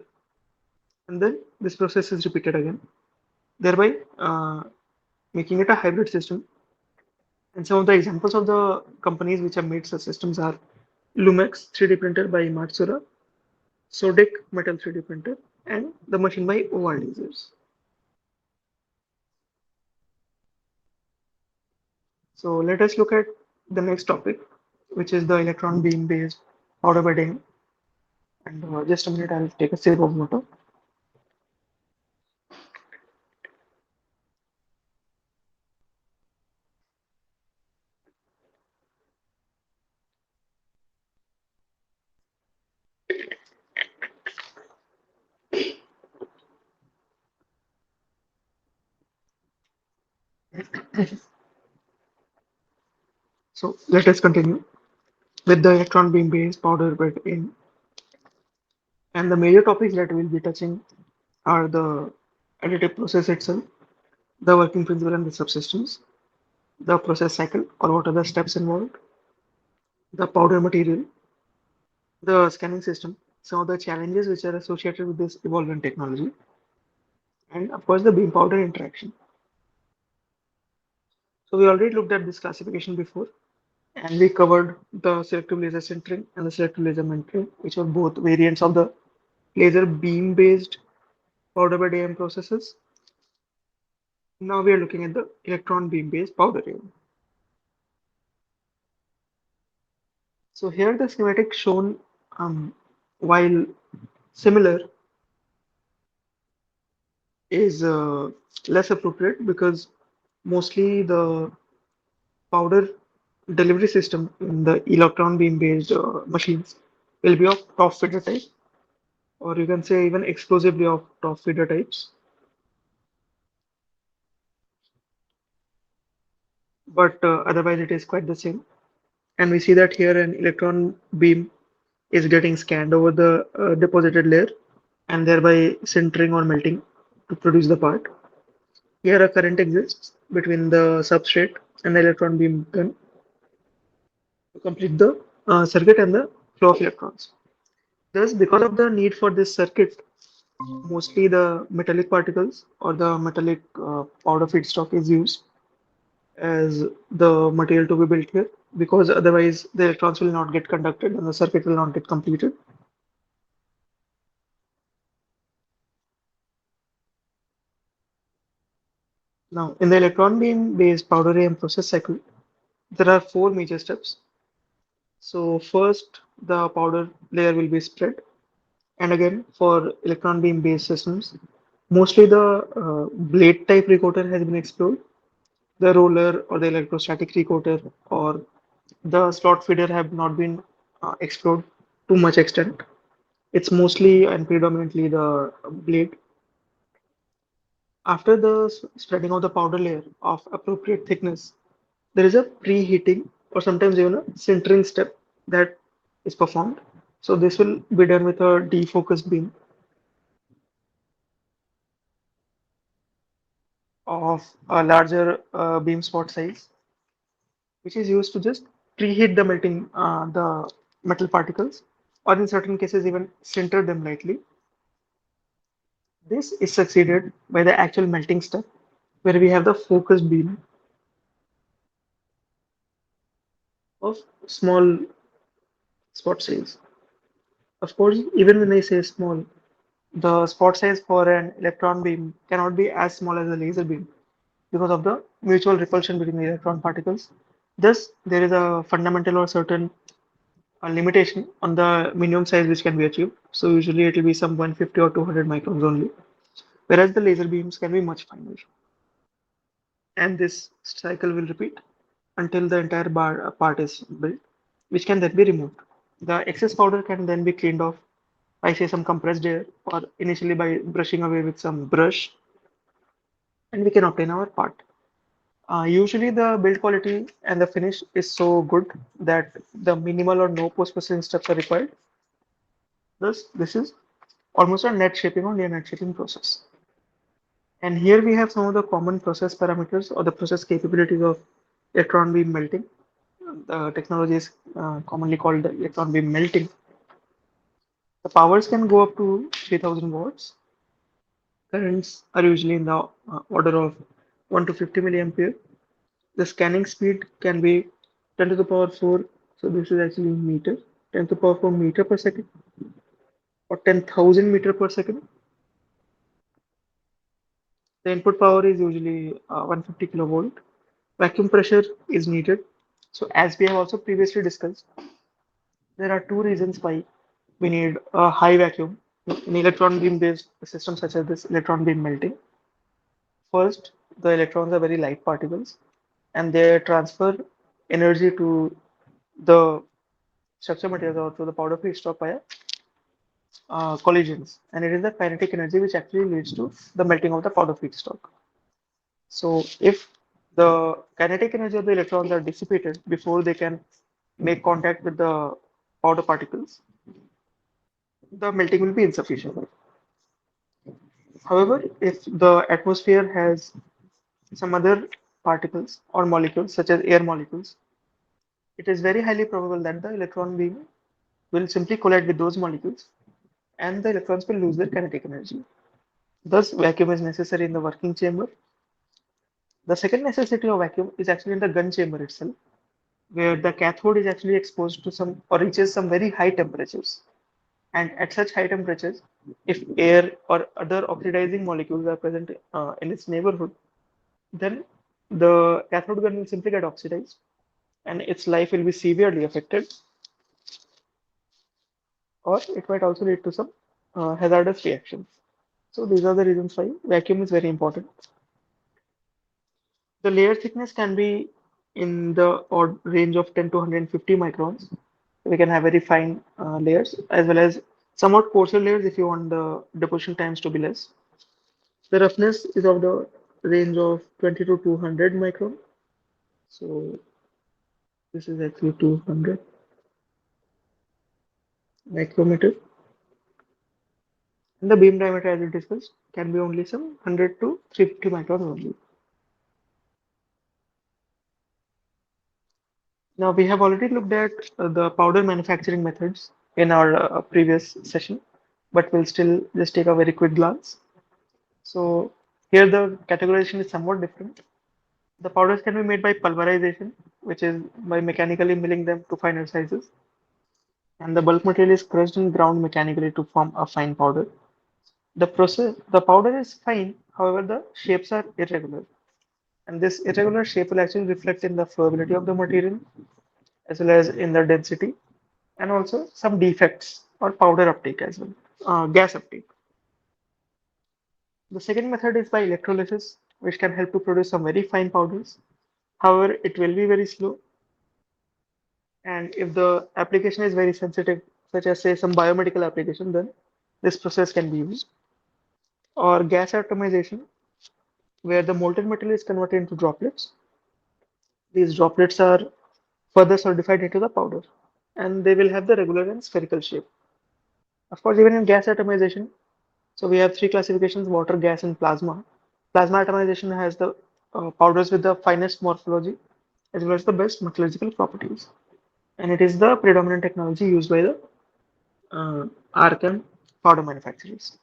And then this process is repeated again, thereby making it a hybrid system. And some of the examples of the companies which have made such systems are Lumex 3D printer by Matsura, Sodic metal 3D printer, and the machine by OR lasers. So let us look at the next topic, which is the electron beam based powder bedding. And just a minute, I'll take a sip of water. So let us continue with the electron beam based powder bedding. And the major topics that we'll be touching are the additive process itself, the working principle and the subsystems, the process cycle or what are the steps involved, the powder material, the scanning system, some of the challenges which are associated with this evolving technology, and of course the beam powder interaction. So we already looked at this classification before, and we covered the selective laser sintering and the selective laser mentoring, which are both variants of the laser beam based powder bed AM processes. Now we are looking at the electron beam based powder AM. So here the schematic shown, while similar, is less appropriate because mostly the powder delivery system in the electron beam based machines will be of top feeder type, or you can say even exclusively of top feeder types. But otherwise it is quite the same. And we see that here an electron beam is getting scanned over the deposited layer and thereby sintering or melting to produce the part. Here a current exists between the substrate and the electron beam gun to complete the circuit and the flow of electrons. Thus, because of the need for this circuit, mostly the metallic particles or the metallic powder feedstock is used as the material to be built here, because otherwise the electrons will not get conducted and the circuit will not get completed. Now, in the electron beam based powder AM process cycle, there are four major steps. So, first, the powder layer will be spread, and again, for electron beam based systems, mostly the blade type recoater has been explored. The roller or the electrostatic recoater or the slot feeder have not been explored to much extent. It's mostly and predominantly the blade. After the spreading of the powder layer of appropriate thickness, there is a preheating or sometimes even a sintering step that is performed. So this will be done with a defocused beam of a larger beam spot size, which is used to just preheat the melting the metal particles, or in certain cases even sinter them lightly. This is succeeded by the actual melting step, where we have the focused beam of small spot size. Of course, even when I say small, the spot size for an electron beam cannot be as small as a laser beam because of the mutual repulsion between the electron particles. Thus, there is a fundamental or certain limitation on the minimum size which can be achieved. So usually it will be some 150 or 200 microns only, whereas the laser beams can be much finer. And this cycle will repeat until the entire part is built, which can then be removed. The excess powder can then be cleaned off by say some compressed air or initially by brushing away with some brush, and we can obtain our part. Usually the build quality and the finish is so good that the minimal or no post-processing steps are required. Thus, this is almost a net shaping or near net shaping process. And here we have some of the common process parameters or the process capabilities of electron beam melting. The technology is commonly called the electron beam melting. The powers can go up to 3000 watts. Currents are usually in the order of 1 to 50 milliampere. The scanning speed can be 10 to the power 4. So this is actually in meter, 10 to the power 4 meter per second. or 10,000 meter per second. The input power is usually 150 kilovolt. Vacuum pressure is needed. So as we have also previously discussed, there are two reasons why we need a high vacuum in electron beam based systems such as this electron beam melting. First, the electrons are very light particles and they transfer energy to the structure materials or to the powder feedstock via collisions. And it is the kinetic energy which actually leads to the melting of the powder feedstock. So if the kinetic energy of the electrons are dissipated before they can make contact with the powder particles, the melting will be insufficient. However, if the atmosphere has some other particles or molecules, such as air molecules, it is very highly probable that the electron beam will simply collide with those molecules and the electrons will lose their kinetic energy. Thus, vacuum is necessary in the working chamber. The second necessity of vacuum is actually in the gun chamber itself, where the cathode is actually exposed to some or reaches some very high temperatures. And at such high temperatures, if air or other oxidizing molecules are present in its neighborhood, then the cathode gun will simply get oxidized and its life will be severely affected, or it might also lead to some hazardous reactions. So these are the reasons why vacuum is very important. The layer thickness can be in the odd range of 10 to 150 microns. We can have very fine layers as well as somewhat coarser layers if you want the deposition times to be less. The roughness is of the range of 20 to 200 micron. So this is actually 200 micrometer. And the beam diameter, as we discussed, can be only some 100 to 350 micron only. Now we have already looked at the powder manufacturing methods in our previous session, but we'll still just take a very quick glance. So here the categorization is somewhat different. The powders can be made by pulverization, which is by mechanically milling them to finer sizes, and the bulk material is crushed and ground mechanically to form a fine powder. The powder is fine, however, the shapes are irregular, and this irregular shape will actually reflect in the flowability of the material as well as in the density, and also some defects or powder uptake as well, gas uptake. The second method is by electrolysis, which can help to produce some very fine powders. However, it will be very slow, and if the application is very sensitive, such as say some biomedical application, then this process can be used. Or gas atomization, where the molten material is converted into droplets. These droplets are further solidified into the powder, and they will have the regular and spherical shape. Of course, even in gas atomization, so we have three classifications: water, gas, and plasma. Plasma atomization has the powders with the finest morphology as well as the best metallurgical properties, and it is the predominant technology used by the arc and powder manufacturers.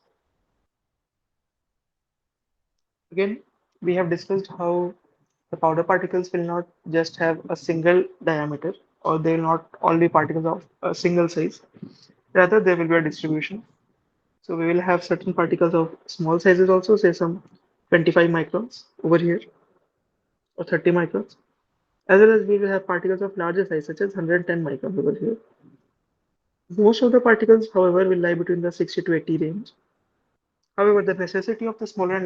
Again, we have discussed how the powder particles will not just have a single diameter, or they will not all be particles of a single size. Rather, there will be a distribution. So we will have certain particles of small sizes also, say some 25 microns over here, or 30 microns, as well as we will have particles of larger size, such as 110 microns over here. Most of the particles, however, will lie between the 60 to 80 range. However, the necessity of the smaller and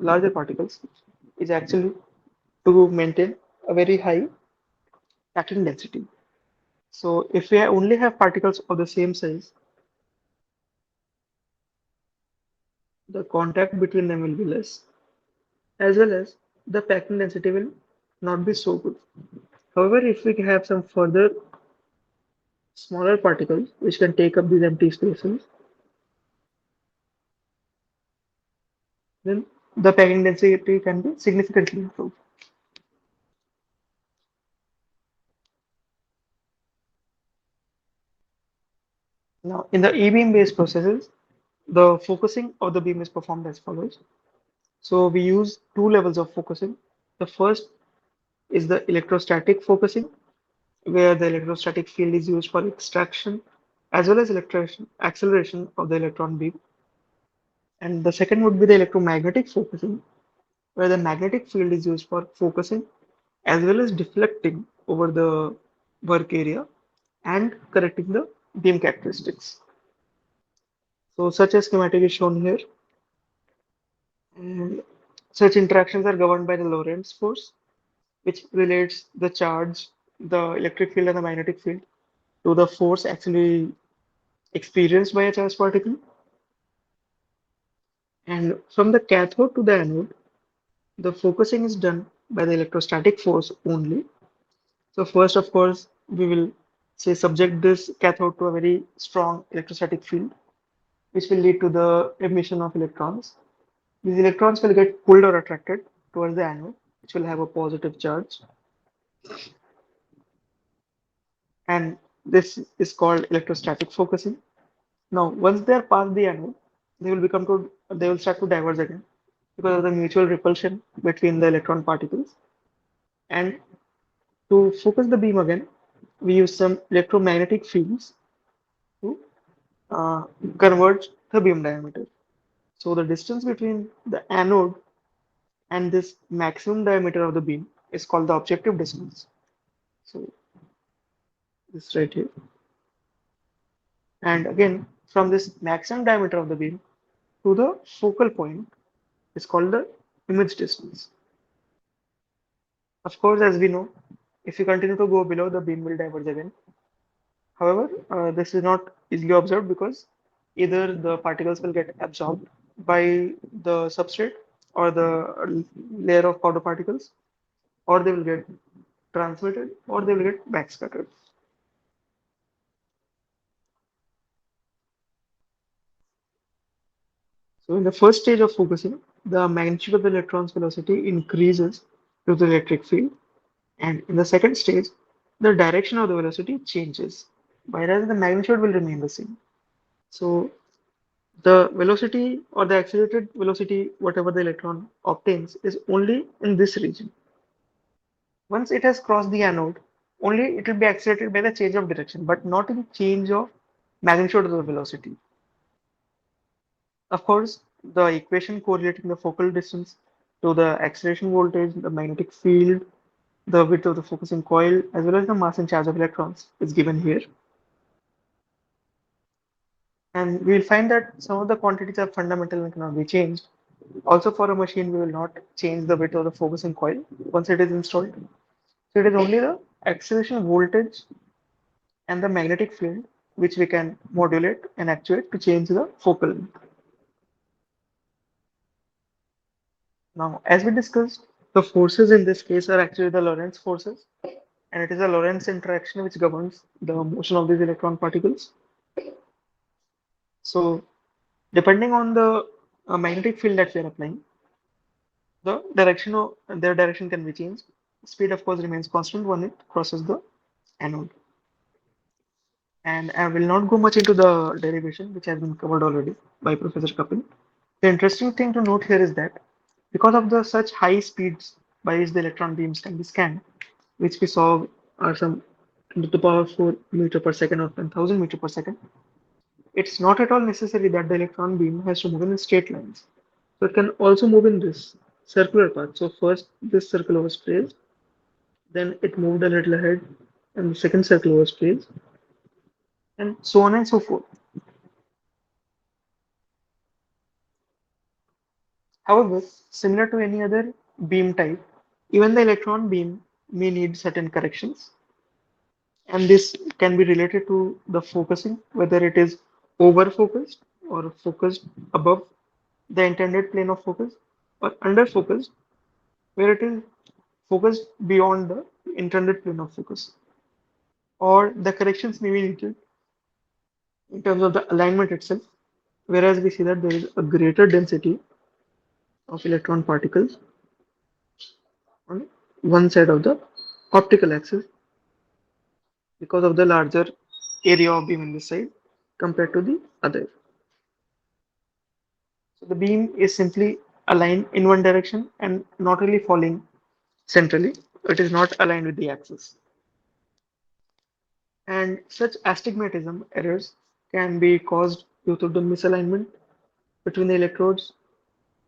larger particles is actually to maintain a very high packing density. So if we only have particles of the same size, the contact between them will be less, as well as the packing density will not be so good. However, if we have some further smaller particles which can take up these empty spaces, then the packing density can be significantly improved. Now, in the E-beam based processes, the focusing of the beam is performed as follows. So we use two levels of focusing. The first is the electrostatic focusing, where the electrostatic field is used for extraction as well as acceleration of the electron beam. And the second would be the electromagnetic focusing, where the magnetic field is used for focusing as well as deflecting over the work area and correcting the beam characteristics. So such a schematic is shown here. And such interactions are governed by the Lorentz force, which relates the charge, the electric field and the magnetic field to the force actually experienced by a charged particle. And from the cathode to the anode, the focusing is done by the electrostatic force only. So first, of course, we will say subject this cathode to a very strong electrostatic field, which will lead to the emission of electrons. These electrons will get pulled or attracted towards the anode, which will have a positive charge. And this is called electrostatic focusing. Now, once they are past the anode, they will start to diverge again because of the mutual repulsion between the electron particles. And to focus the beam again, we use some electromagnetic fields to uh, converge the beam diameter. So the distance between the anode and this maximum diameter of the beam is called the objective distance. So this right here. And again, from this maximum diameter of the beam to the focal point is called the image distance. Of course, as we know, if you continue to go below, the beam will diverge again. However, this is not easily observed because either the particles will get absorbed by the substrate or the layer of powder particles, or they will get transmitted, or they will get backscattered. So in the first stage of focusing, the magnitude of the electron's velocity increases due to the electric field, and in the second stage, the direction of the velocity changes, whereas the magnitude will remain the same. So the velocity or the accelerated velocity, whatever the electron obtains, is only in this region. Once it has crossed the anode, only it will be accelerated by the change of direction, but not in change of magnitude of the velocity. Of course, the equation correlating the focal distance to the acceleration voltage, the magnetic field, the width of the focusing coil, as well as the mass and charge of electrons is given here. And we will find that some of the quantities are fundamental and cannot be changed. Also, for a machine, we will not change the width of the focusing coil once it is installed. So it is only the acceleration voltage and the magnetic field which we can modulate and actuate to change the focal length. Now, as we discussed, the forces in this case are actually the Lorentz forces, and it is a Lorentz interaction which governs the motion of these electron particles. So, depending on the magnetic field that we are applying, the direction of their direction can be changed. Speed, of course, remains constant when it crosses the anode. And I will not go much into the derivation, which has been covered already by Professor Kapil. The interesting thing to note here is that because of the such high speeds by which the electron beams can be scanned, which we saw are some 10 to the power 4 meter per second or 10,000 meter per second, it's not at all necessary that the electron beam has to move in straight lines. So it can also move in this circular path. So first this circle was traced, then it moved a little ahead, and the second circle was traced, and so on and so forth. However, similar to any other beam type, even the electron beam may need certain corrections, and this can be related to the focusing, whether it is over focused or focused above the intended plane of focus, or under focused, where it is focused beyond the intended plane of focus, or the corrections may be needed in terms of the alignment itself, whereas we see that there is a greater density of electron particles on one side of the optical axis because of the larger area of beam in this side compared to the other. So the beam is simply aligned in one direction and not really falling centrally. It is not aligned with the axis. And such astigmatism errors can be caused due to the misalignment between the electrodes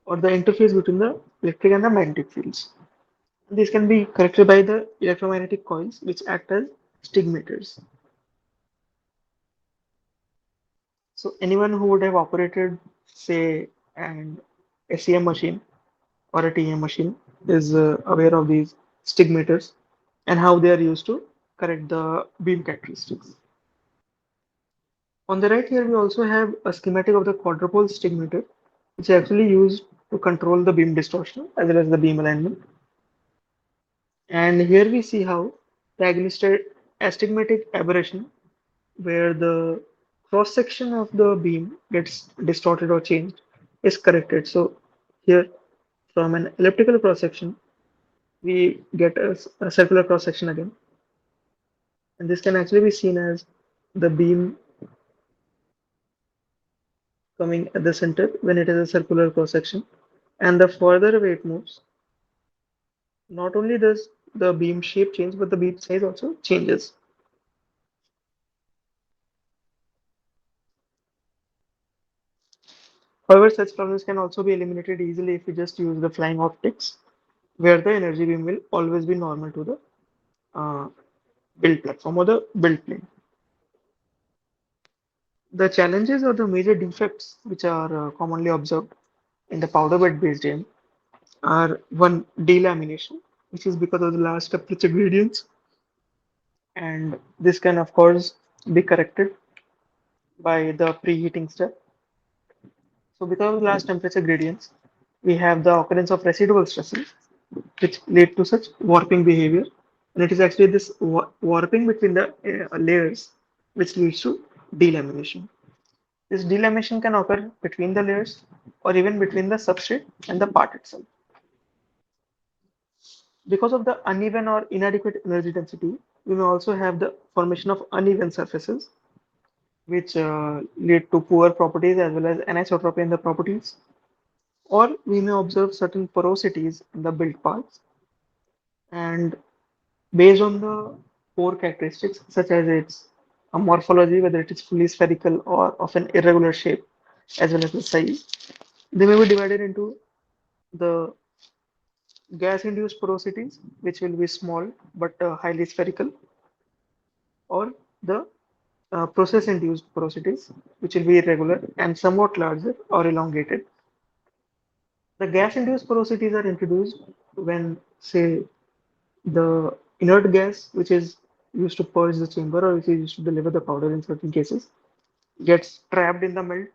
or the interface between the electric and the magnetic fields. This can be corrected by the electromagnetic coils, which act as stigmators. So anyone who would have operated, say, an SEM machine or a TM machine is aware of these stigmators and how they are used to correct the beam characteristics. On the right here, we also have a schematic of the quadrupole stigmator, which is actually used to control the beam distortion as well as the beam alignment. And here we see how the astigmatic aberration, where the cross section of the beam gets distorted or changed, is corrected. So here, from an elliptical cross section, we get a circular cross section again. And this can actually be seen as the beam coming at the center when it is a circular cross section. And the further away it moves, not only does the beam shape change, but the beam size also changes. However, such problems can also be eliminated easily if we just use the flying optics, where the energy beam will always be normal to the uh, build platform or the build plane. The challenges or the major defects which are commonly observed in the powder bed based AM are one, delamination, which is because of the large temperature gradients, and this can of course be corrected by the preheating step. So because of large temperature gradients, we have the occurrence of residual stresses which lead to such warping behavior. And it is actually this warping between the layers which leads to delamination. This delamination can occur between the layers or even between the substrate and the part itself. Because of the uneven or inadequate energy density, we may also have the formation of uneven surfaces, which lead to poor properties as well as anisotropy in the properties. Or we may observe certain porosities in the built parts, and based on the pore characteristics, such as its morphology, whether it is fully spherical or of an irregular shape, as well as the size, they may be divided into the gas-induced porosities, which will be small but highly spherical, or the process-induced porosities, which will be irregular and somewhat larger or elongated. The gas-induced porosities are introduced when, say, the inert gas, which is used to purge the chamber or which is used to deliver the powder in certain cases, gets trapped in the melt.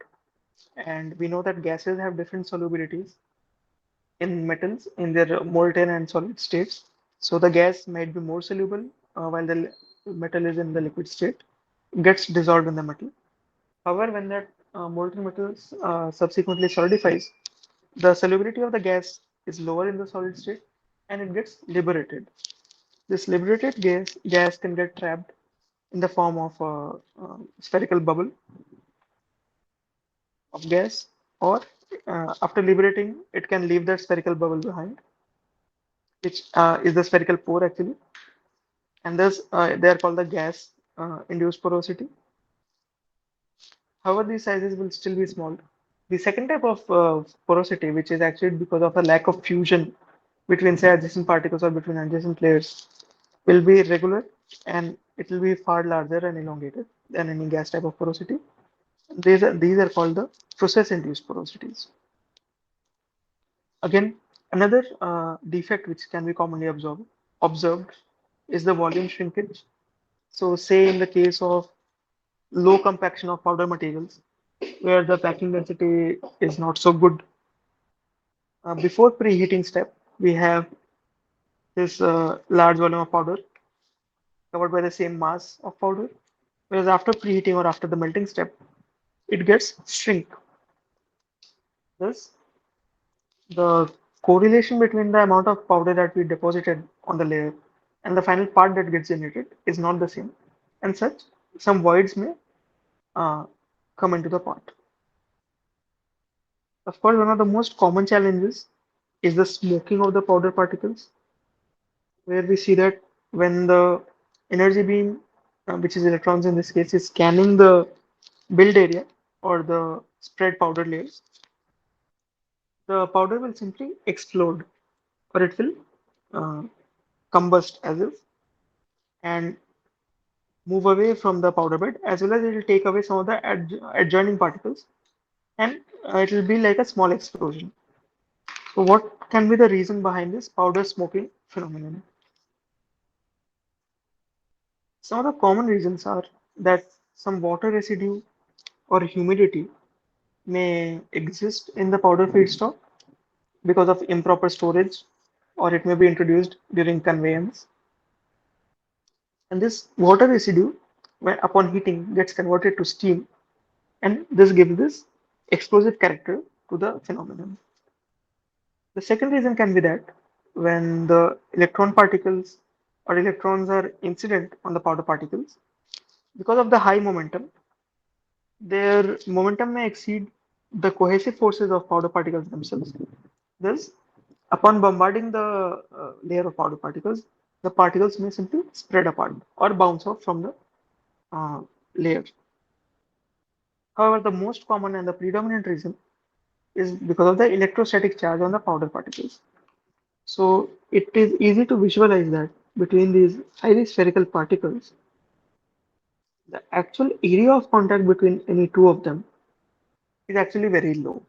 And we know that gases have different solubilities in metals in their molten and solid states. So the gas might be more soluble while the metal is in the liquid state, gets dissolved in the metal. However, when that molten metal subsequently solidifies, the solubility of the gas is lower in the solid state and it gets liberated. This liberated gas can get trapped in the form of a spherical bubble of gas, or after liberating, it can leave that spherical bubble behind, which is the spherical pore actually, and thus they are called the gas induced porosity. However, these sizes will still be small. The second type of porosity, which is actually because of a lack of fusion between, say, adjacent particles or between adjacent layers, will be regular and it will be far larger and elongated than any gas type of porosity. These are called the process-induced porosities. Again, another defect which can be commonly observed is the volume shrinkage. So, say in the case of low compaction of powder materials, where the packing density is not so good, before preheating step, we have this large volume of powder covered by the same mass of powder, whereas after preheating or after the melting step, it gets shrink. Thus, the correlation between the amount of powder that we deposited on the layer and the final part that gets generated is not the same. And such, some voids may uh, come into the part. Of course, one of the most common challenges is the smoking of the powder particles, where we see that when the energy beam, which is electrons in this case, is scanning the build area or the spread powder layers, the powder will simply explode or it will uh, combust as if and move away from the powder bed, as well as it will take away some of the adjoining particles, and it will be like a small explosion. So what can be the reason behind this powder smoking phenomenon? Some of the common reasons are that some water residue or humidity may exist in the powder feedstock because of improper storage, or it may be introduced during conveyance. And this water residue, when upon heating, gets converted to steam, and this gives this explosive character to the phenomenon. The second reason can be that when the electron particles or electrons are incident on the powder particles, because of the high momentum, their momentum may exceed the cohesive forces of powder particles themselves. Thus, upon bombarding the layer of powder particles, the particles may simply spread apart or bounce off from the uh, layer. However, the most common and the predominant reason is because of the electrostatic charge on the powder particles. So it is easy to visualize that between these highly spherical particles, the actual area of contact between any two of them is actually very low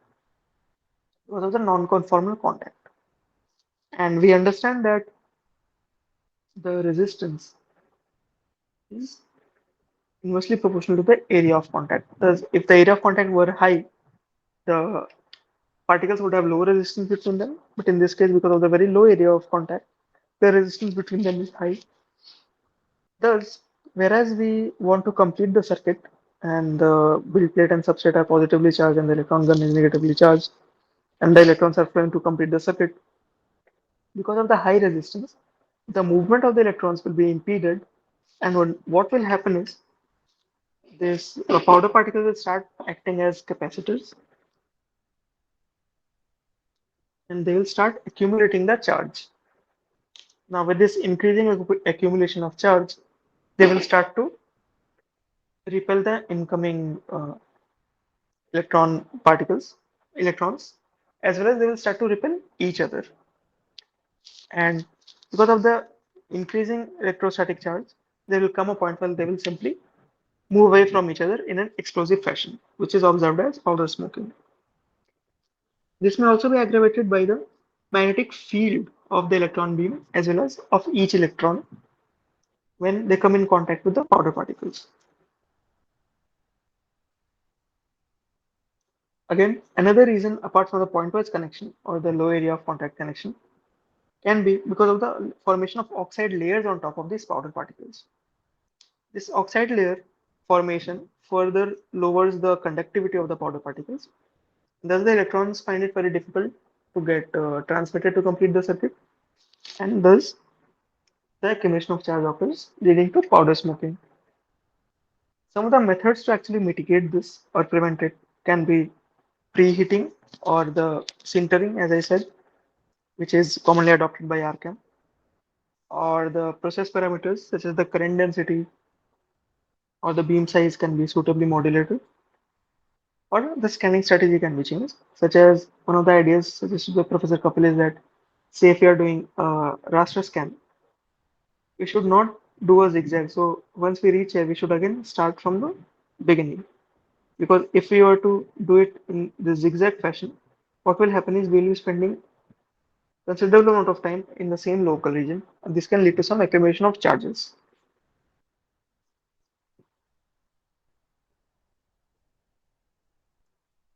because of the non-conformal contact. And we understand that the resistance is inversely proportional to the area of contact. Thus, if the area of contact were high, the particles would have low resistance between them. But in this case, because of the very low area of contact, the resistance between them is high. Thus, whereas we want to complete the circuit and the build plate and substrate are positively charged and the electron gun is negatively charged, and the electrons are flowing to complete the circuit, because of the high resistance, the movement of the electrons will be impeded. And what will happen is this powder particles will start acting as capacitors and they will start accumulating the charge. Now, with this increasing accumulation of charge, they will start to repel the incoming electron particles, electrons, as well as they will start to repel each other. And because of the increasing electrostatic charge, there will come a point where they will simply move away from each other in an explosive fashion, which is observed as powder smoking. This may also be aggravated by the magnetic field of the electron beam as well as of each electron when they come in contact with the powder particles. Again, another reason apart from the pointwise connection or the low area of contact connection can be because of the formation of oxide layers on top of these powder particles. This oxide layer formation further lowers the conductivity of the powder particles. Thus, the electrons find it very difficult to get transmitted to complete the circuit, and thus the accumulation of charge occurs, leading to powder smoking. Some of the methods to actually mitigate this or prevent it can be preheating or the sintering, as I said, which is commonly adopted by RCAM, or the process parameters such as the current density or the beam size can be suitably modulated, or the scanning strategy can be changed, such as one of the ideas suggested by Professor Kapil is that, say, if you are doing a raster scan, we should not do a zigzag. So once we reach here, we should again start from the beginning. Because if we were to do it in the zigzag fashion, what will happen is we'll be spending considerable amount of time in the same local region, and this can lead to some accumulation of charges.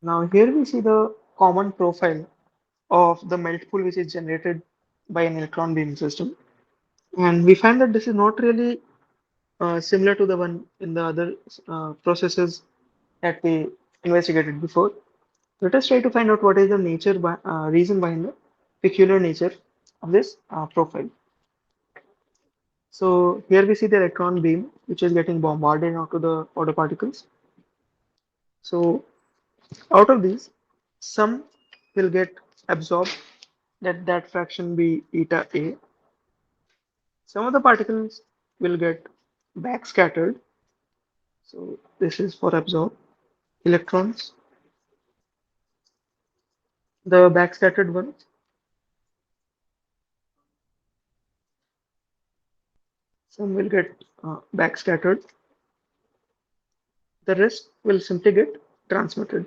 Now here we see the common profile of the melt pool which is generated by an electron beam system, and we find that this is not really similar to the one in the other processes that we investigated before. Let us try to find out what is the reason behind the peculiar nature of this profile. So here we see the electron beam which is getting bombarded onto the powder particles. So out of these, some will get absorbed, let that fraction be eta A. Some of the particles will get backscattered. So this is for absorb. electrons, the backscattered ones, some will get backscattered, the rest will simply get transmitted.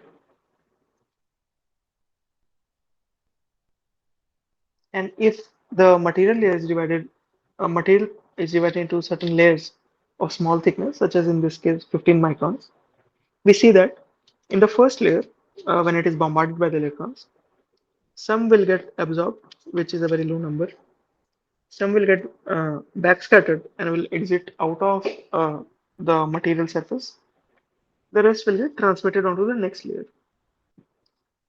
And if the material layer is divided, material is divided into certain layers of small thickness, such as in this case 15 microns, we see that in the first layer, when it is bombarded by the electrons, some will get absorbed, which is a very low number. Some will get backscattered and will exit out of the material surface. The rest will get transmitted onto the next layer.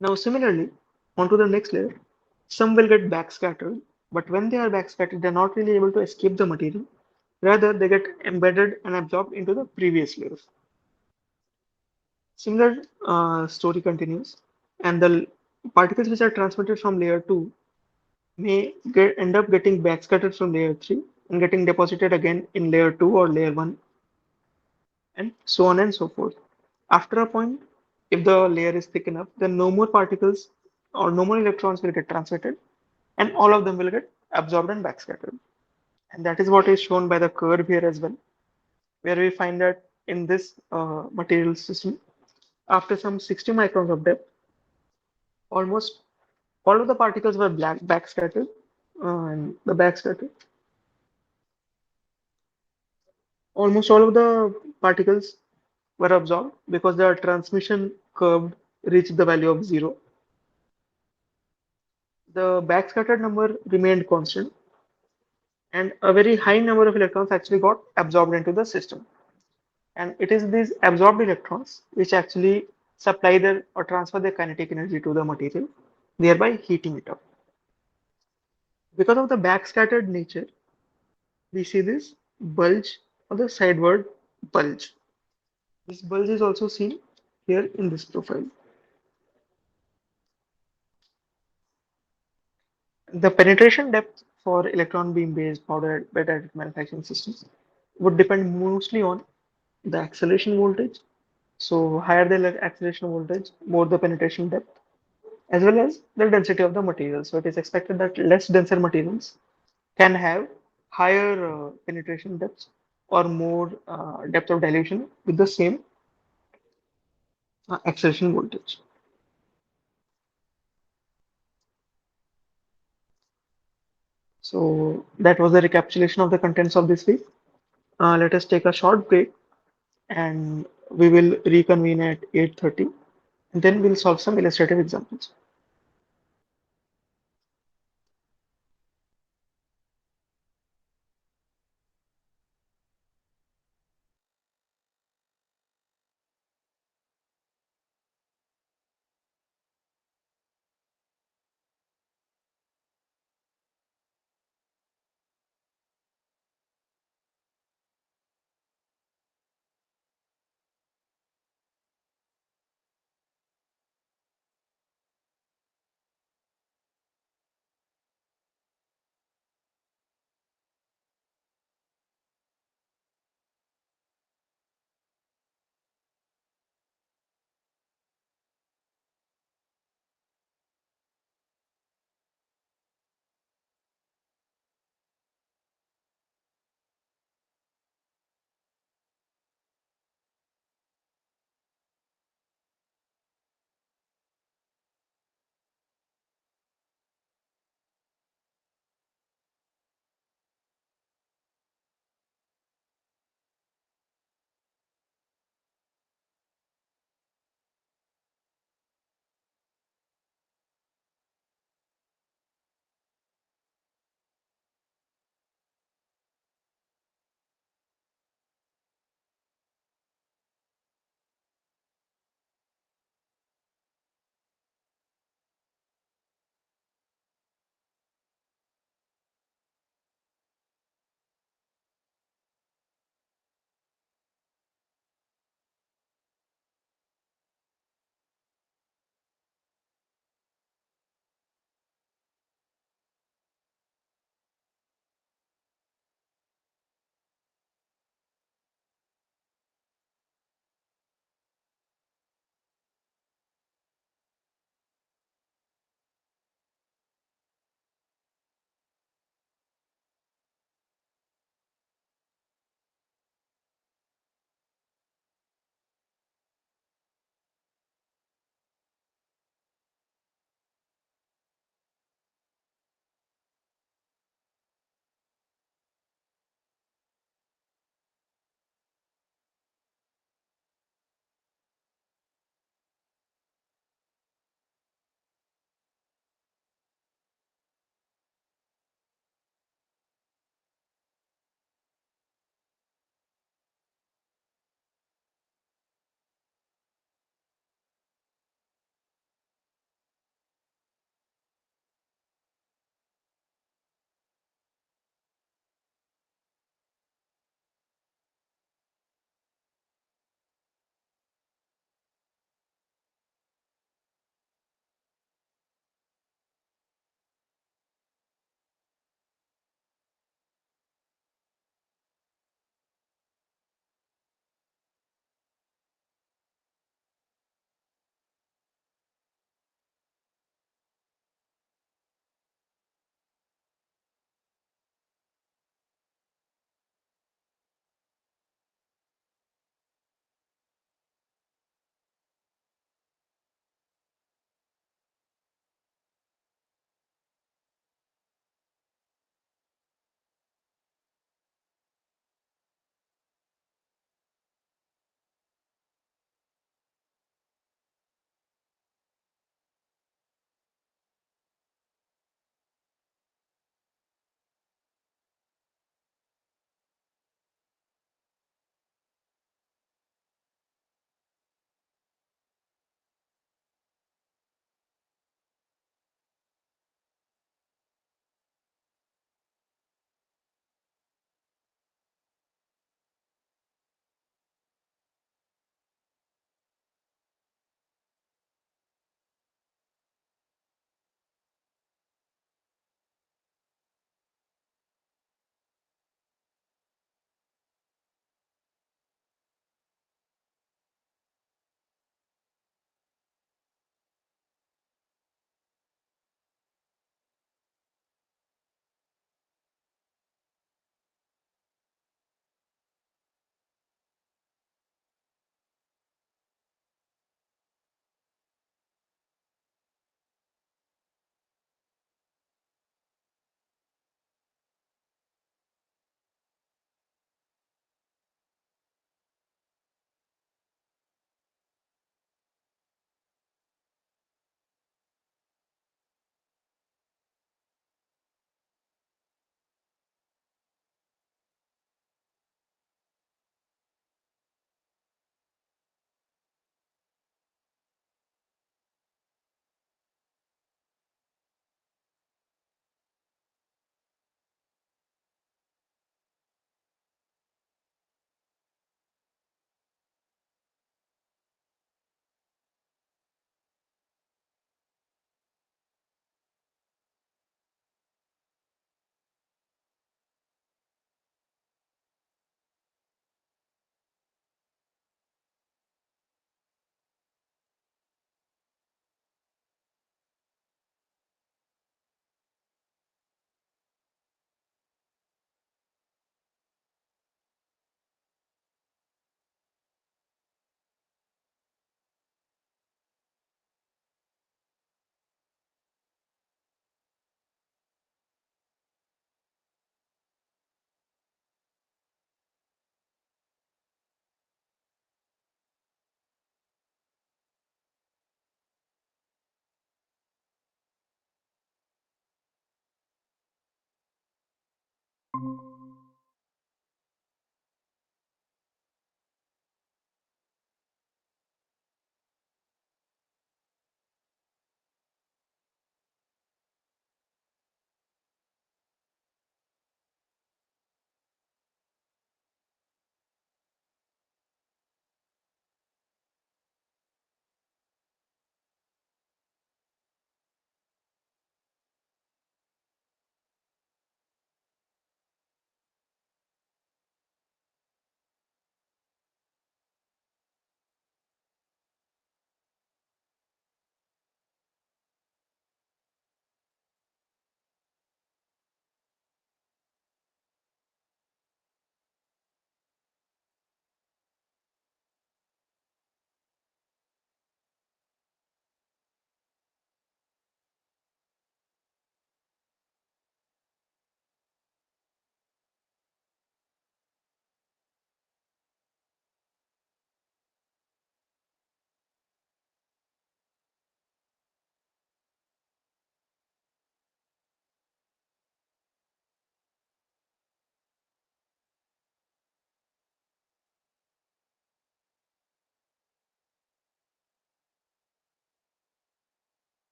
Now, similarly, onto the next layer, some will get backscattered, but when they are backscattered, they're not really able to escape the material. Rather, they get embedded and absorbed into the previous layer. Similar story continues, and the particles which are transmitted from layer 2 may end up getting backscattered from layer 3 and getting deposited again in layer 2 or layer 1, and so on and so forth. After a point, if the layer is thick enough, then no more particles or no more electrons will get transmitted, and all of them will get absorbed and backscattered. And that is what is shown by the curve here as well, where we find that in this material system, after some 60 microns of depth, almost all of the particles were backscattered, and the backscattered, almost all of the particles were absorbed because the transmission curve reached the value of 0. The backscattered number remained constant, and a very high number of electrons actually got absorbed into the system. And it is these absorbed electrons which actually supply their or transfer their kinetic energy to the material, thereby heating it up. Because of the backscattered nature, we see this bulge or the sideward bulge. This bulge is also seen here in this profile. The penetration depth for electron beam based powder bed additive manufacturing systems would depend mostly on the acceleration voltage. So higher the acceleration voltage, more the penetration depth, as well as the density of the material. So it is expected that less denser materials can have higher penetration depths or more depth of dilution with the same acceleration voltage. So that was the recapitulation of the contents of this week. Let us take a short break and we will reconvene at 8:30 and then we'll solve some illustrative examples.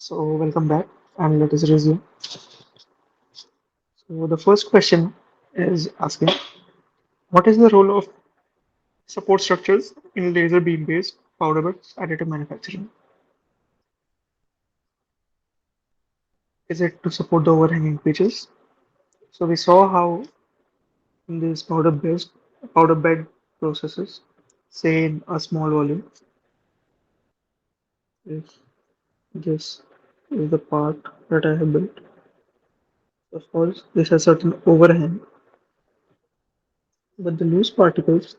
So, welcome back, and let us resume. So, the first question is asking, what is the role of support structures in laser beam-based powder bed additive manufacturing? Is it to support the overhanging features? So, we saw how in these powder bed processes, say in a small volume, if this is the part that I have built, of course, this has certain overhang, but the loose particles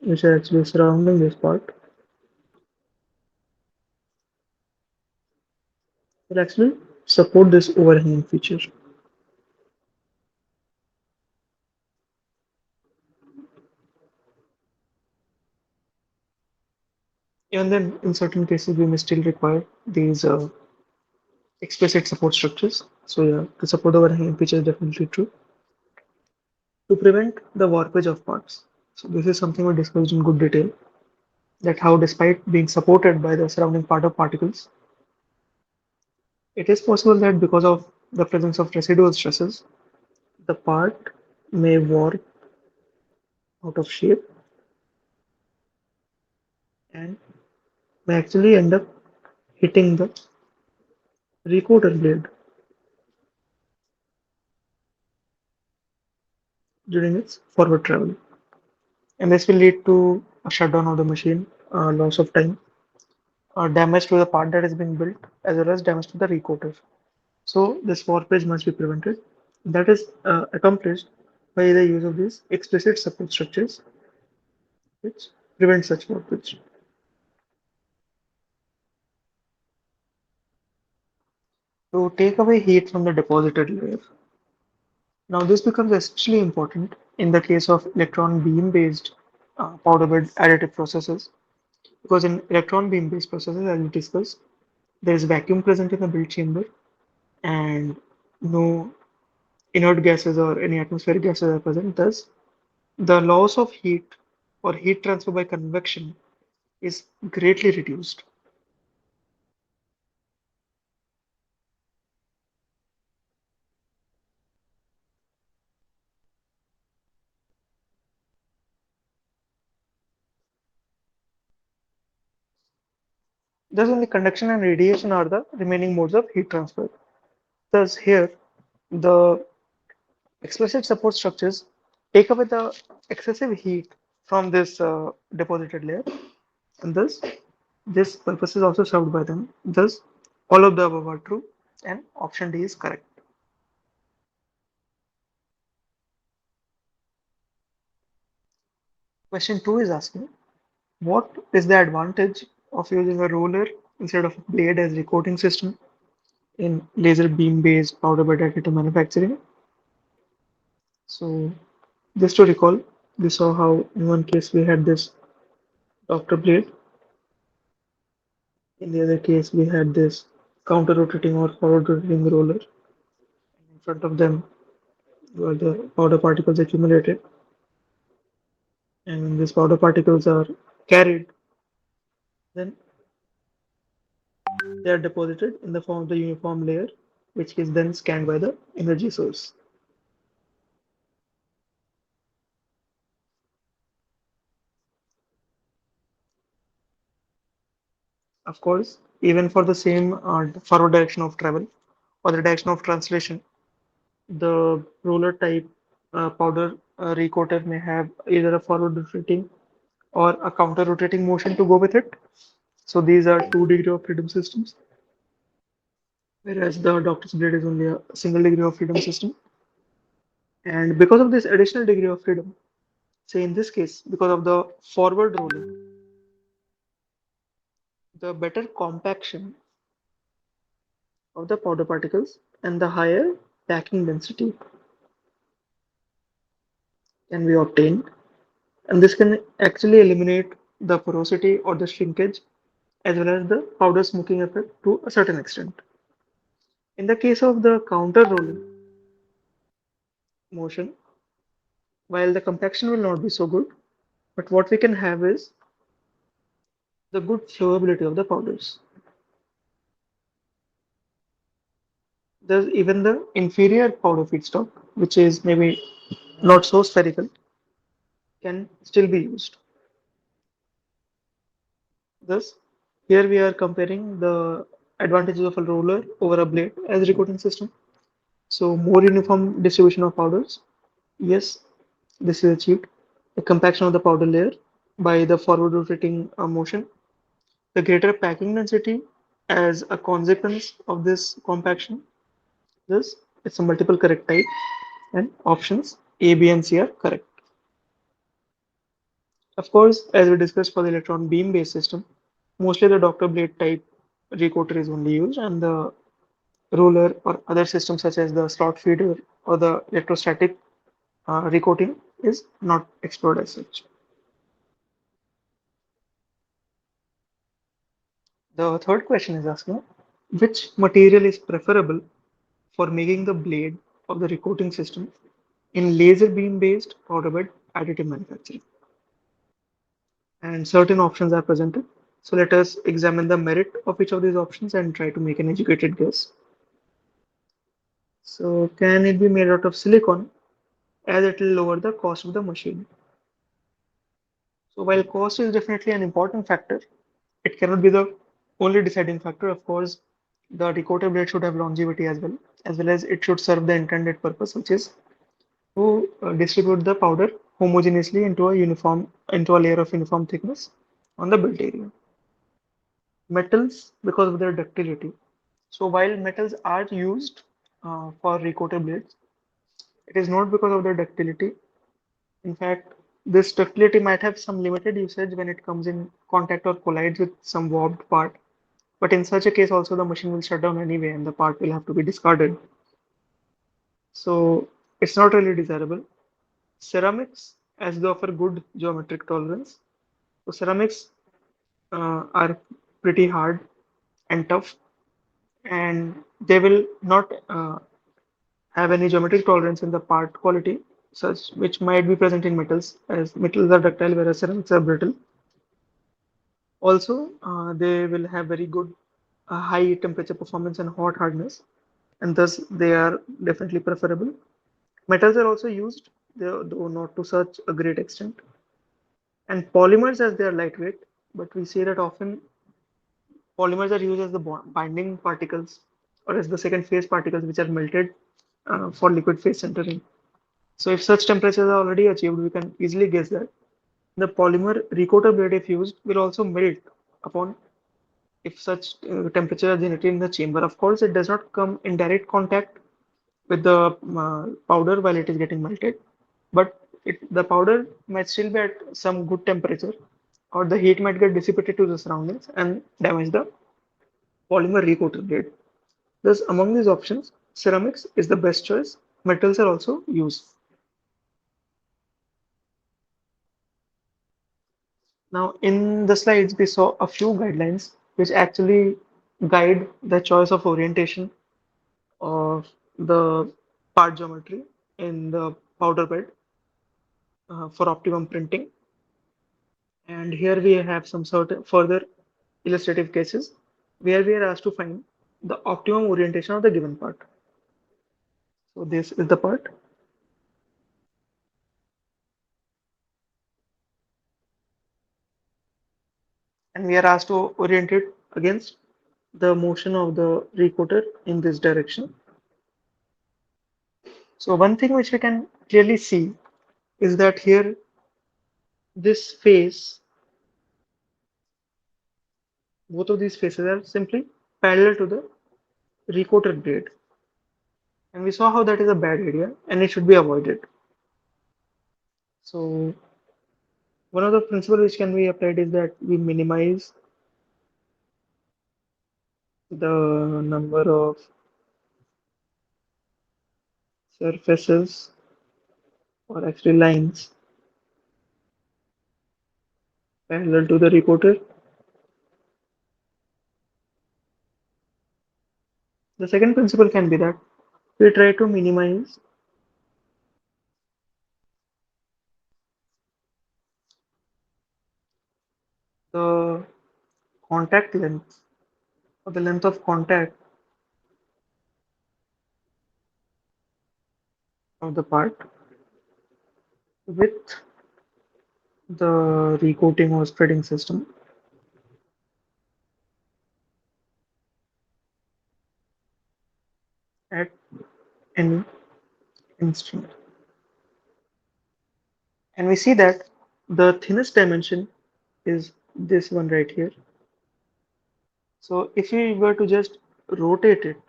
which are actually surrounding this part will actually support this overhanging feature. Even then, in certain cases, we may still require these explicit support structures. So yeah, to support overhanging feature is definitely true. To prevent the warpage of parts. So this is something we discussed in good detail, that how despite being supported by the surrounding part of particles, it is possible that because of the presence of residual stresses, the part may warp out of shape and may actually end up hitting the recoater blade during its forward travel. And this will lead to a shutdown of the machine, loss of time, damage to the part that is being built, as well as damage to the recoater. So this warpage must be prevented. That is accomplished by the use of these explicit support structures, which prevent such warpage. To take away heat from the deposited layer. Now this becomes especially important in the case of electron beam based powder bed additive processes, because in electron beam based processes, as we discussed, there is vacuum present in the build chamber and no inert gases or any atmospheric gases are present. Thus, the loss of heat or heat transfer by convection is greatly reduced. Thus, only conduction and radiation are the remaining modes of heat transfer. Thus, here the explicit support structures take away the excessive heat from this deposited layer, and thus this purpose is also served by them. Thus, all of the above are true, and option D is correct. Question 2 is asking, what is the advantage of using a roller instead of a blade as recoating system in laser beam based powder bed additive manufacturing? So, just to recall, we saw how in one case we had this doctor blade, in the other case we had this counter rotating or forward rotating roller. In front of them were the powder particles accumulated, and when these powder particles are carried, then they are deposited in the form of the uniform layer, which is then scanned by the energy source. Of course, even for the same forward direction of travel or the direction of translation, the roller type powder recoater may have either a forward rotating or a counter rotating motion to go with it. So these are two degree of freedom systems, whereas the doctor's blade is only a single degree of freedom system. And because of this additional degree of freedom, say in this case, because of the forward rolling, the better compaction of the powder particles and the higher packing density can be obtained. And this can actually eliminate the porosity or the shrinkage as well as the powder smoking effect to a certain extent. In the case of the counter rolling motion, while the compaction will not be so good, but what we can have is the good flowability of the powders. There's even the inferior powder feedstock, which is maybe not so spherical, can still be used. Thus, here we are comparing the advantages of a roller over a blade as recoating system. So more uniform distribution of powders. Yes, this is achieved. The compaction of the powder layer by the forward rotating motion. The greater packing density as a consequence of this compaction. Thus, it's a multiple correct type and options A, B, and C are correct. Of course, as we discussed for the electron beam based system, mostly the Dr. blade type recoater is only used and the roller or other systems such as the slot feeder or the electrostatic recoating is not explored as such. The third question is asking which material is preferable for making the blade of the recoating system in laser beam based powder bed additive manufacturing. And certain options are presented. So let us examine the merit of each of these options and try to make an educated guess. So can it be made out of silicon as it will lower the cost of the machine? So while cost is definitely an important factor, it cannot be the only deciding factor. Of course, the decoder blade should have longevity as well as it should serve the intended purpose, which is to distribute the powder homogeneously into a layer of uniform thickness on the built area. Metals, because of their ductility. So while metals are used for recoater blades, it is not because of their ductility. In fact, this ductility might have some limited usage when it comes in contact or collides with some warped part. But in such a case, also the machine will shut down anyway and the part will have to be discarded. So it's not really desirable. Ceramics, as they offer good geometric tolerance. So ceramics are pretty hard and tough, and they will not have any geometric tolerance in the part quality, such which might be present in metals, as metals are ductile whereas ceramics are brittle. Also, they will have very good high temperature performance and hot hardness, and thus they are definitely preferable. Metals are also used, though not to such a great extent. And polymers, as they are lightweight, but we see that often polymers are used as the binding particles or as the second phase particles which are melted for liquid phase centering. So if such temperatures are already achieved, we can easily guess that the polymer recoater blade, if used, will also melt upon if such temperature is generated in the chamber. Of course, it does not come in direct contact with the powder while it is getting melted, but the powder might still be at some good temperature, or the heat might get dissipated to the surroundings and damage the polymer recoater blade. Thus, among these options, ceramics is the best choice. Metals are also used. Now, in the slides, we saw a few guidelines which actually guide the choice of orientation of the part geometry in the powder bed for optimum printing. And here we have some certain further illustrative cases where we are asked to find the optimum orientation of the given part. So this is the part, and we are asked to orient it against the motion of the recoater in this direction. So one thing which we can clearly see is that here this face, both of these faces are simply parallel to the recoater blade. And we saw how that is a bad area and it should be avoided. So one of the principles which can be applied is that we minimize the number of surfaces or actually lines parallel to the recoater. The second principle can be that we try to minimize the contact length or the length of contact of the part with the recoating or spreading system at any instant. And we see that the thinnest dimension is this one right here. So if we were to just rotate it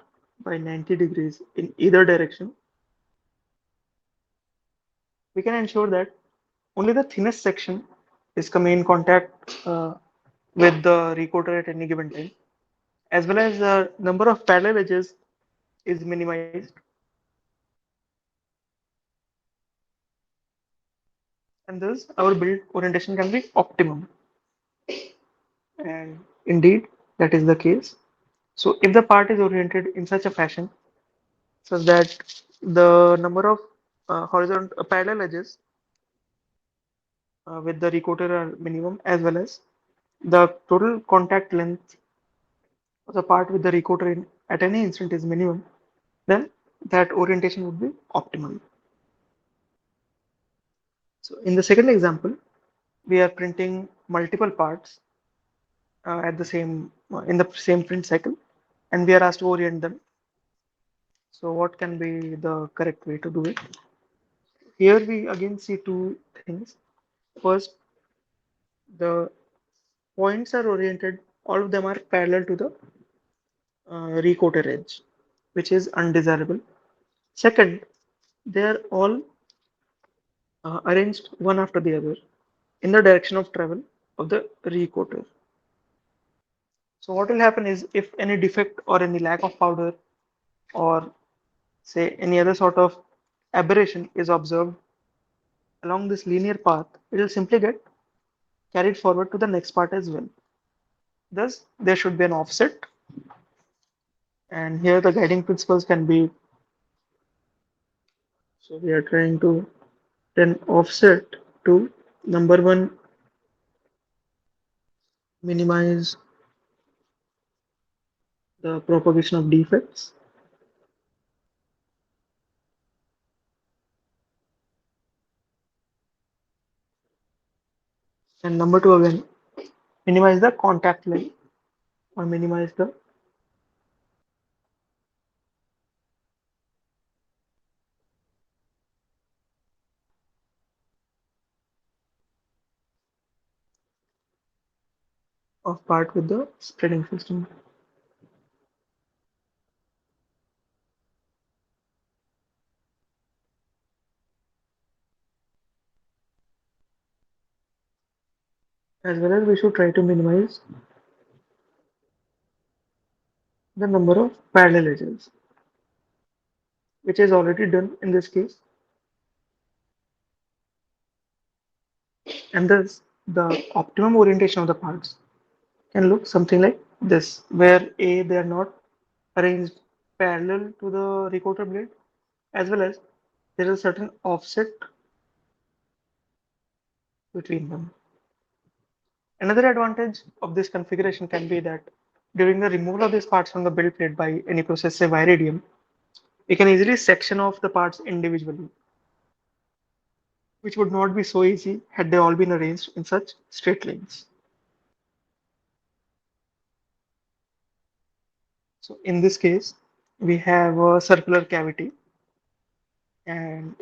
by 90 degrees in either direction, we can ensure that only the thinnest section is coming in contact with the recoater at any given time, as well as the number of parallel edges is minimized, and thus our build orientation can be optimum. And indeed, that is the case. So if the part is oriented in such a fashion such that the number of horizontal parallel edges with the recoater are minimum, as well as the total contact length of the part with the recoater at any instant is minimum, then that orientation would be optimal. So in the second example, we are printing multiple parts at the same in the same print cycle, and we are asked to orient them. So what can be the correct way to do it? Here we again see two things. First, the points are oriented, all of them are parallel to the recoater edge, which is undesirable. Second, they are all arranged one after the other in the direction of travel of the recoater. So what will happen is if any defect or any lack of powder or say any other sort of aberration is observed along this linear path, it will simply get carried forward to the next part as well. Thus, there should be an offset, and here the guiding principles can be, so we are trying to then offset to number one, minimize the propagation of defects, and number two again, minimize the contact length or minimize the of part with the spreading system. As well as we should try to minimize the number of parallel edges, which is already done in this case. And thus, the optimum orientation of the parts can look something like this, where A, they are not arranged parallel to the recoater blade, as well as there is a certain offset between them. Another advantage of this configuration can be that during the removal of these parts from the build plate by any process, say Viridium, we can easily section off the parts individually, which would not be so easy had they all been arranged in such straight lines. So in this case, we have a circular cavity, and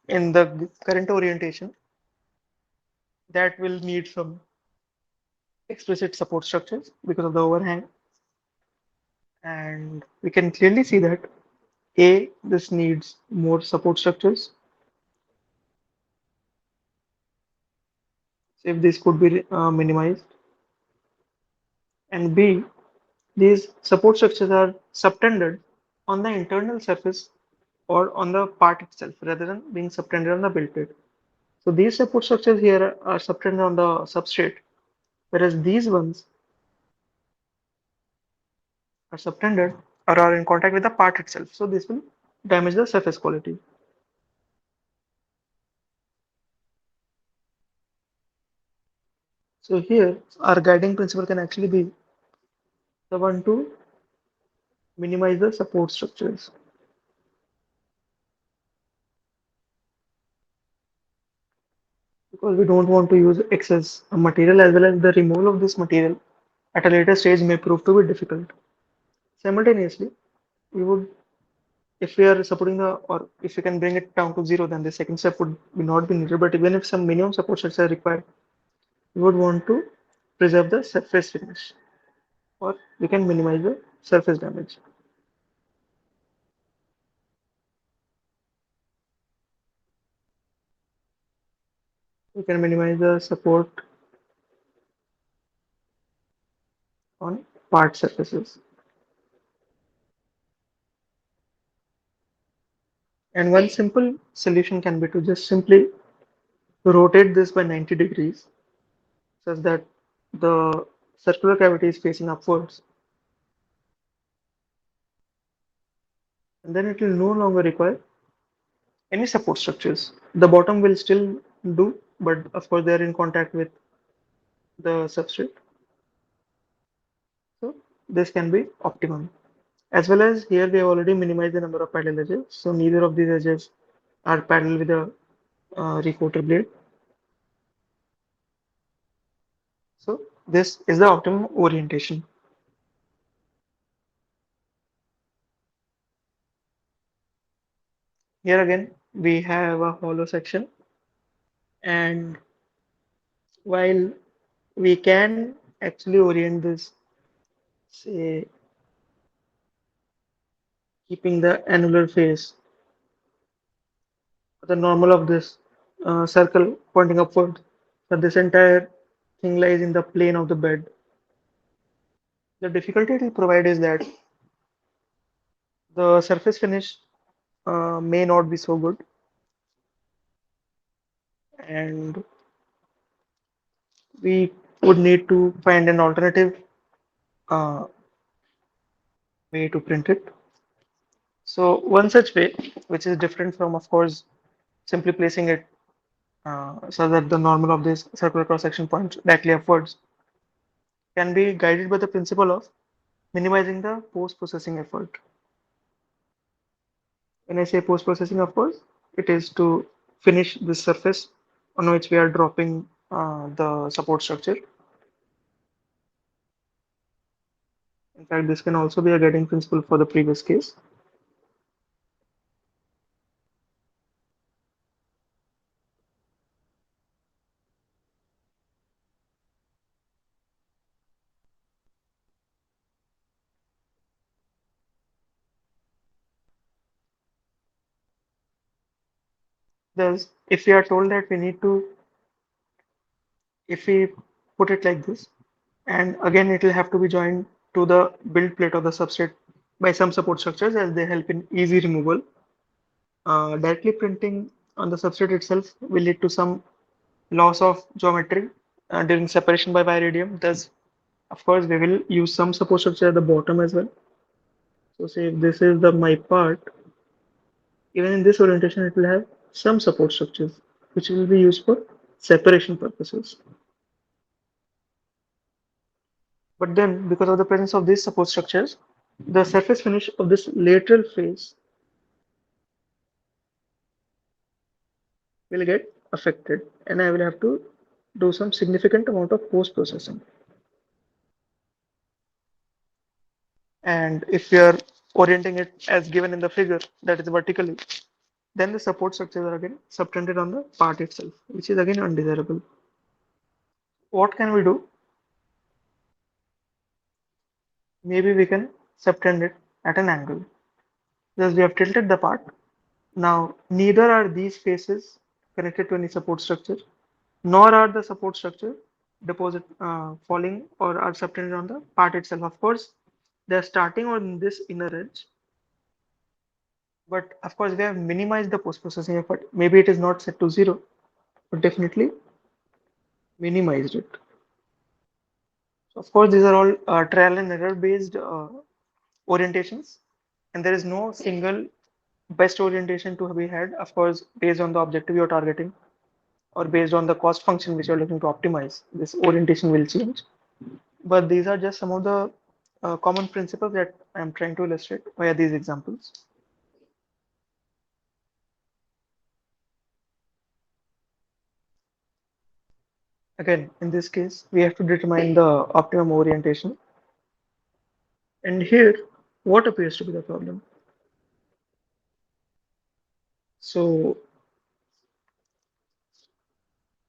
in the current orientation, that will need some explicit support structures because of the overhang. And we can clearly see that A, this needs more support structures. So if this could be minimized, and B, these support structures are subtended on the internal surface or on the part itself rather than being subtended on the build plate. So these support structures here are subtended on the substrate, whereas these ones are subtended or are in contact with the part itself. So this will damage the surface quality. So here our guiding principle can actually be the one to minimize the support structures. because we don't want to use excess material, as well as the removal of this material at a later stage may prove to be difficult. Simultaneously, we would, if we are supporting the, or if we can bring it down to zero, then the second step would be not be needed. But even if some minimum support structures are required, we would want to preserve the surface finish, or we can minimize the surface damage. We can minimize the support on part surfaces. And one simple solution can be to just simply rotate this by 90 degrees such that the circular cavity is facing upwards, and then it will no longer require any support structures. The bottom will still do, but of course they are in contact with the substrate. So this can be optimum. As well as here we have already minimized the number of paddle edges. So neither of these edges are paddled with a recoater blade. So this is the optimum orientation. Here again we have a hollow section, and while we can actually orient this, say, keeping the annular face, the normal of this circle pointing upward. So this entire thing lies in the plane of the bed. The difficulty it will provide is that the surface finish may not be so good, and we would need to find an alternative uh, way to print it. So one such way, which is different from, of course, simply placing it so that the normal of this circular cross section points directly upwards, can be guided by the principle of minimizing the post-processing effort. When I say post-processing, of course, it is to finish this surface on which we are dropping the support structure. In fact, this can also be a guiding principle for the previous case. Thus, if we are told that we need to, if we put it like this, and again it will have to be joined to the build plate of the substrate by some support structures as they help in easy removal. Directly printing on the substrate itself will lead to some loss of geometry during separation by iridium. Thus, of course, we will use some support structure at the bottom as well. So say if this is the my part, even in this orientation, it will have some support structures which will be used for separation purposes. But then, because of the presence of these support structures, the surface finish of this lateral face will get affected, and I will have to do some significant amount of post processing. And if we are orienting it as given in the figure, that is vertically, then the support structures are again subtended on the part itself, which is again undesirable. What can we do? Maybe we can subtend it at an angle. Thus, we have tilted the part. Now, neither are these faces connected to any support structure, nor are the support structure deposit falling or are subtended on the part itself. Of course, they are starting on this inner edge, but of course, we have minimized the post-processing effort. Maybe it is not set to zero, but definitely minimized it. So of course, these are all trial and error based orientations, and there is no single best orientation to be had, of course, based on the objective you're targeting or based on the cost function which you're looking to optimize. This orientation will change. But these are just some of the common principles that I'm trying to illustrate via these examples. Again, in this case, we have to determine the optimum orientation. And here, what appears to be the problem? So,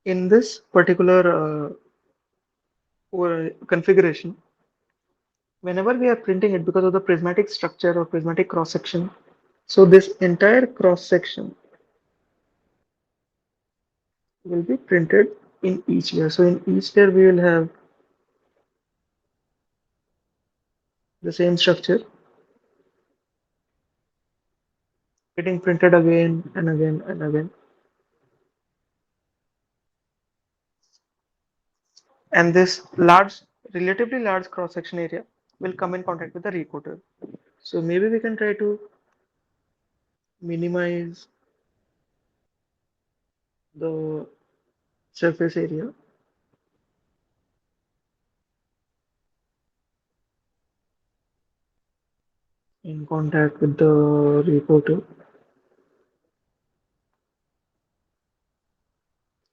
in this particular configuration, whenever we are printing it because of the prismatic structure or prismatic cross section, so this entire cross section will be printed in each layer. So in each layer we will have the same structure getting printed again and again and again. And this relatively large cross section area will come in contact with the recoater. So maybe we can try to minimize the surface area in contact with the recoater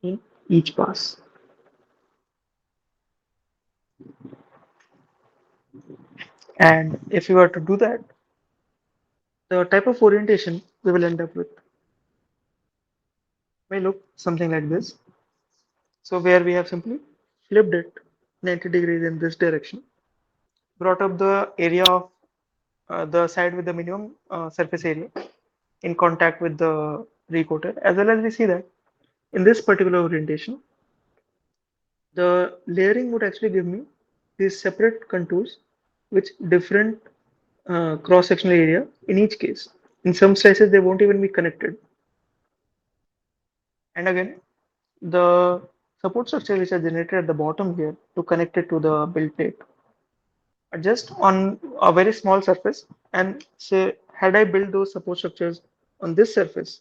in each pass. And if we were to do that, the type of orientation we will end up with may look something like this. So where we have simply flipped it 90 degrees in this direction, brought up the area of the side with the minimum surface area in contact with the recoater, as well as we see that in this particular orientation, the layering would actually give me these separate contours with different cross-sectional area in each case. In some slices, they won't even be connected. And again, the support structure which are generated at the bottom here to connect it to the build plate are just on a very small surface. And say, had I built those support structures on this surface,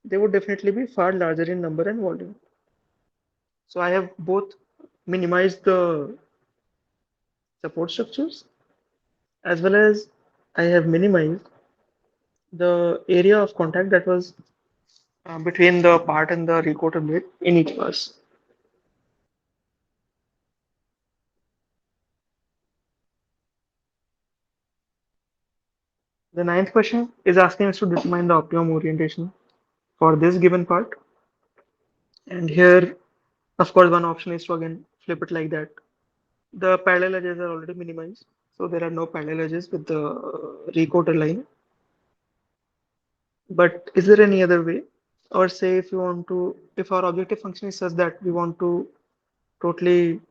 they would definitely be far larger in number and volume. So I have both minimized the support structures as well as I have minimized the area of contact that was between the part and the recoater blade in each pass. The ninth question is asking us to determine the optimum orientation for this given part. And here, of course, one option is to again flip it like that. The parallel edges are already minimized, so there are no parallel edges with the recoater line. But is there any other way? Or say if you want to, if our objective function is such that we want to totally,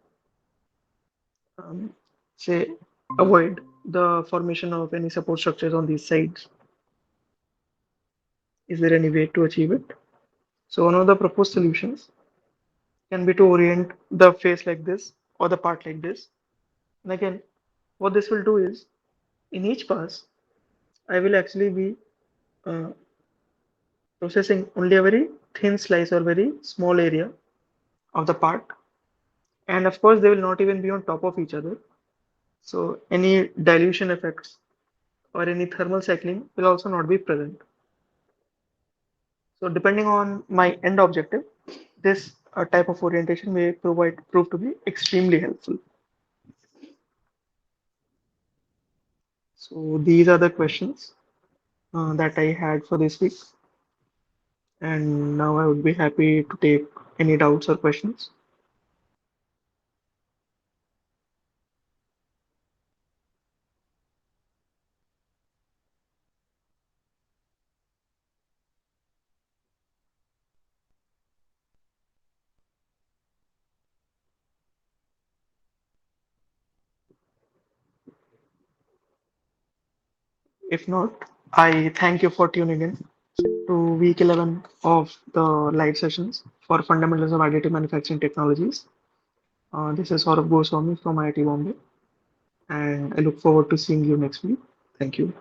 um, say, avoid the formation of any support structures on these sides, is there any way to achieve it? So one of the proposed solutions can be to orient the face like this or the part like this. And again, what this will do is in each pass, I will actually be uh, processing only a very thin slice or very small area of the part. And of course, they will not even be on top of each other. So any dilution effects or any thermal cycling will also not be present. So depending on my end objective, this type of orientation may prove to be extremely helpful. So these are the questions that I had for this week. And now I would be happy to take any doubts or questions. If not, I thank you for tuning in to week 11 of the live sessions for fundamentals of additive manufacturing technologies. This is Sourav Goswami from IIT Bombay, and I look forward to seeing you next week. Thank you.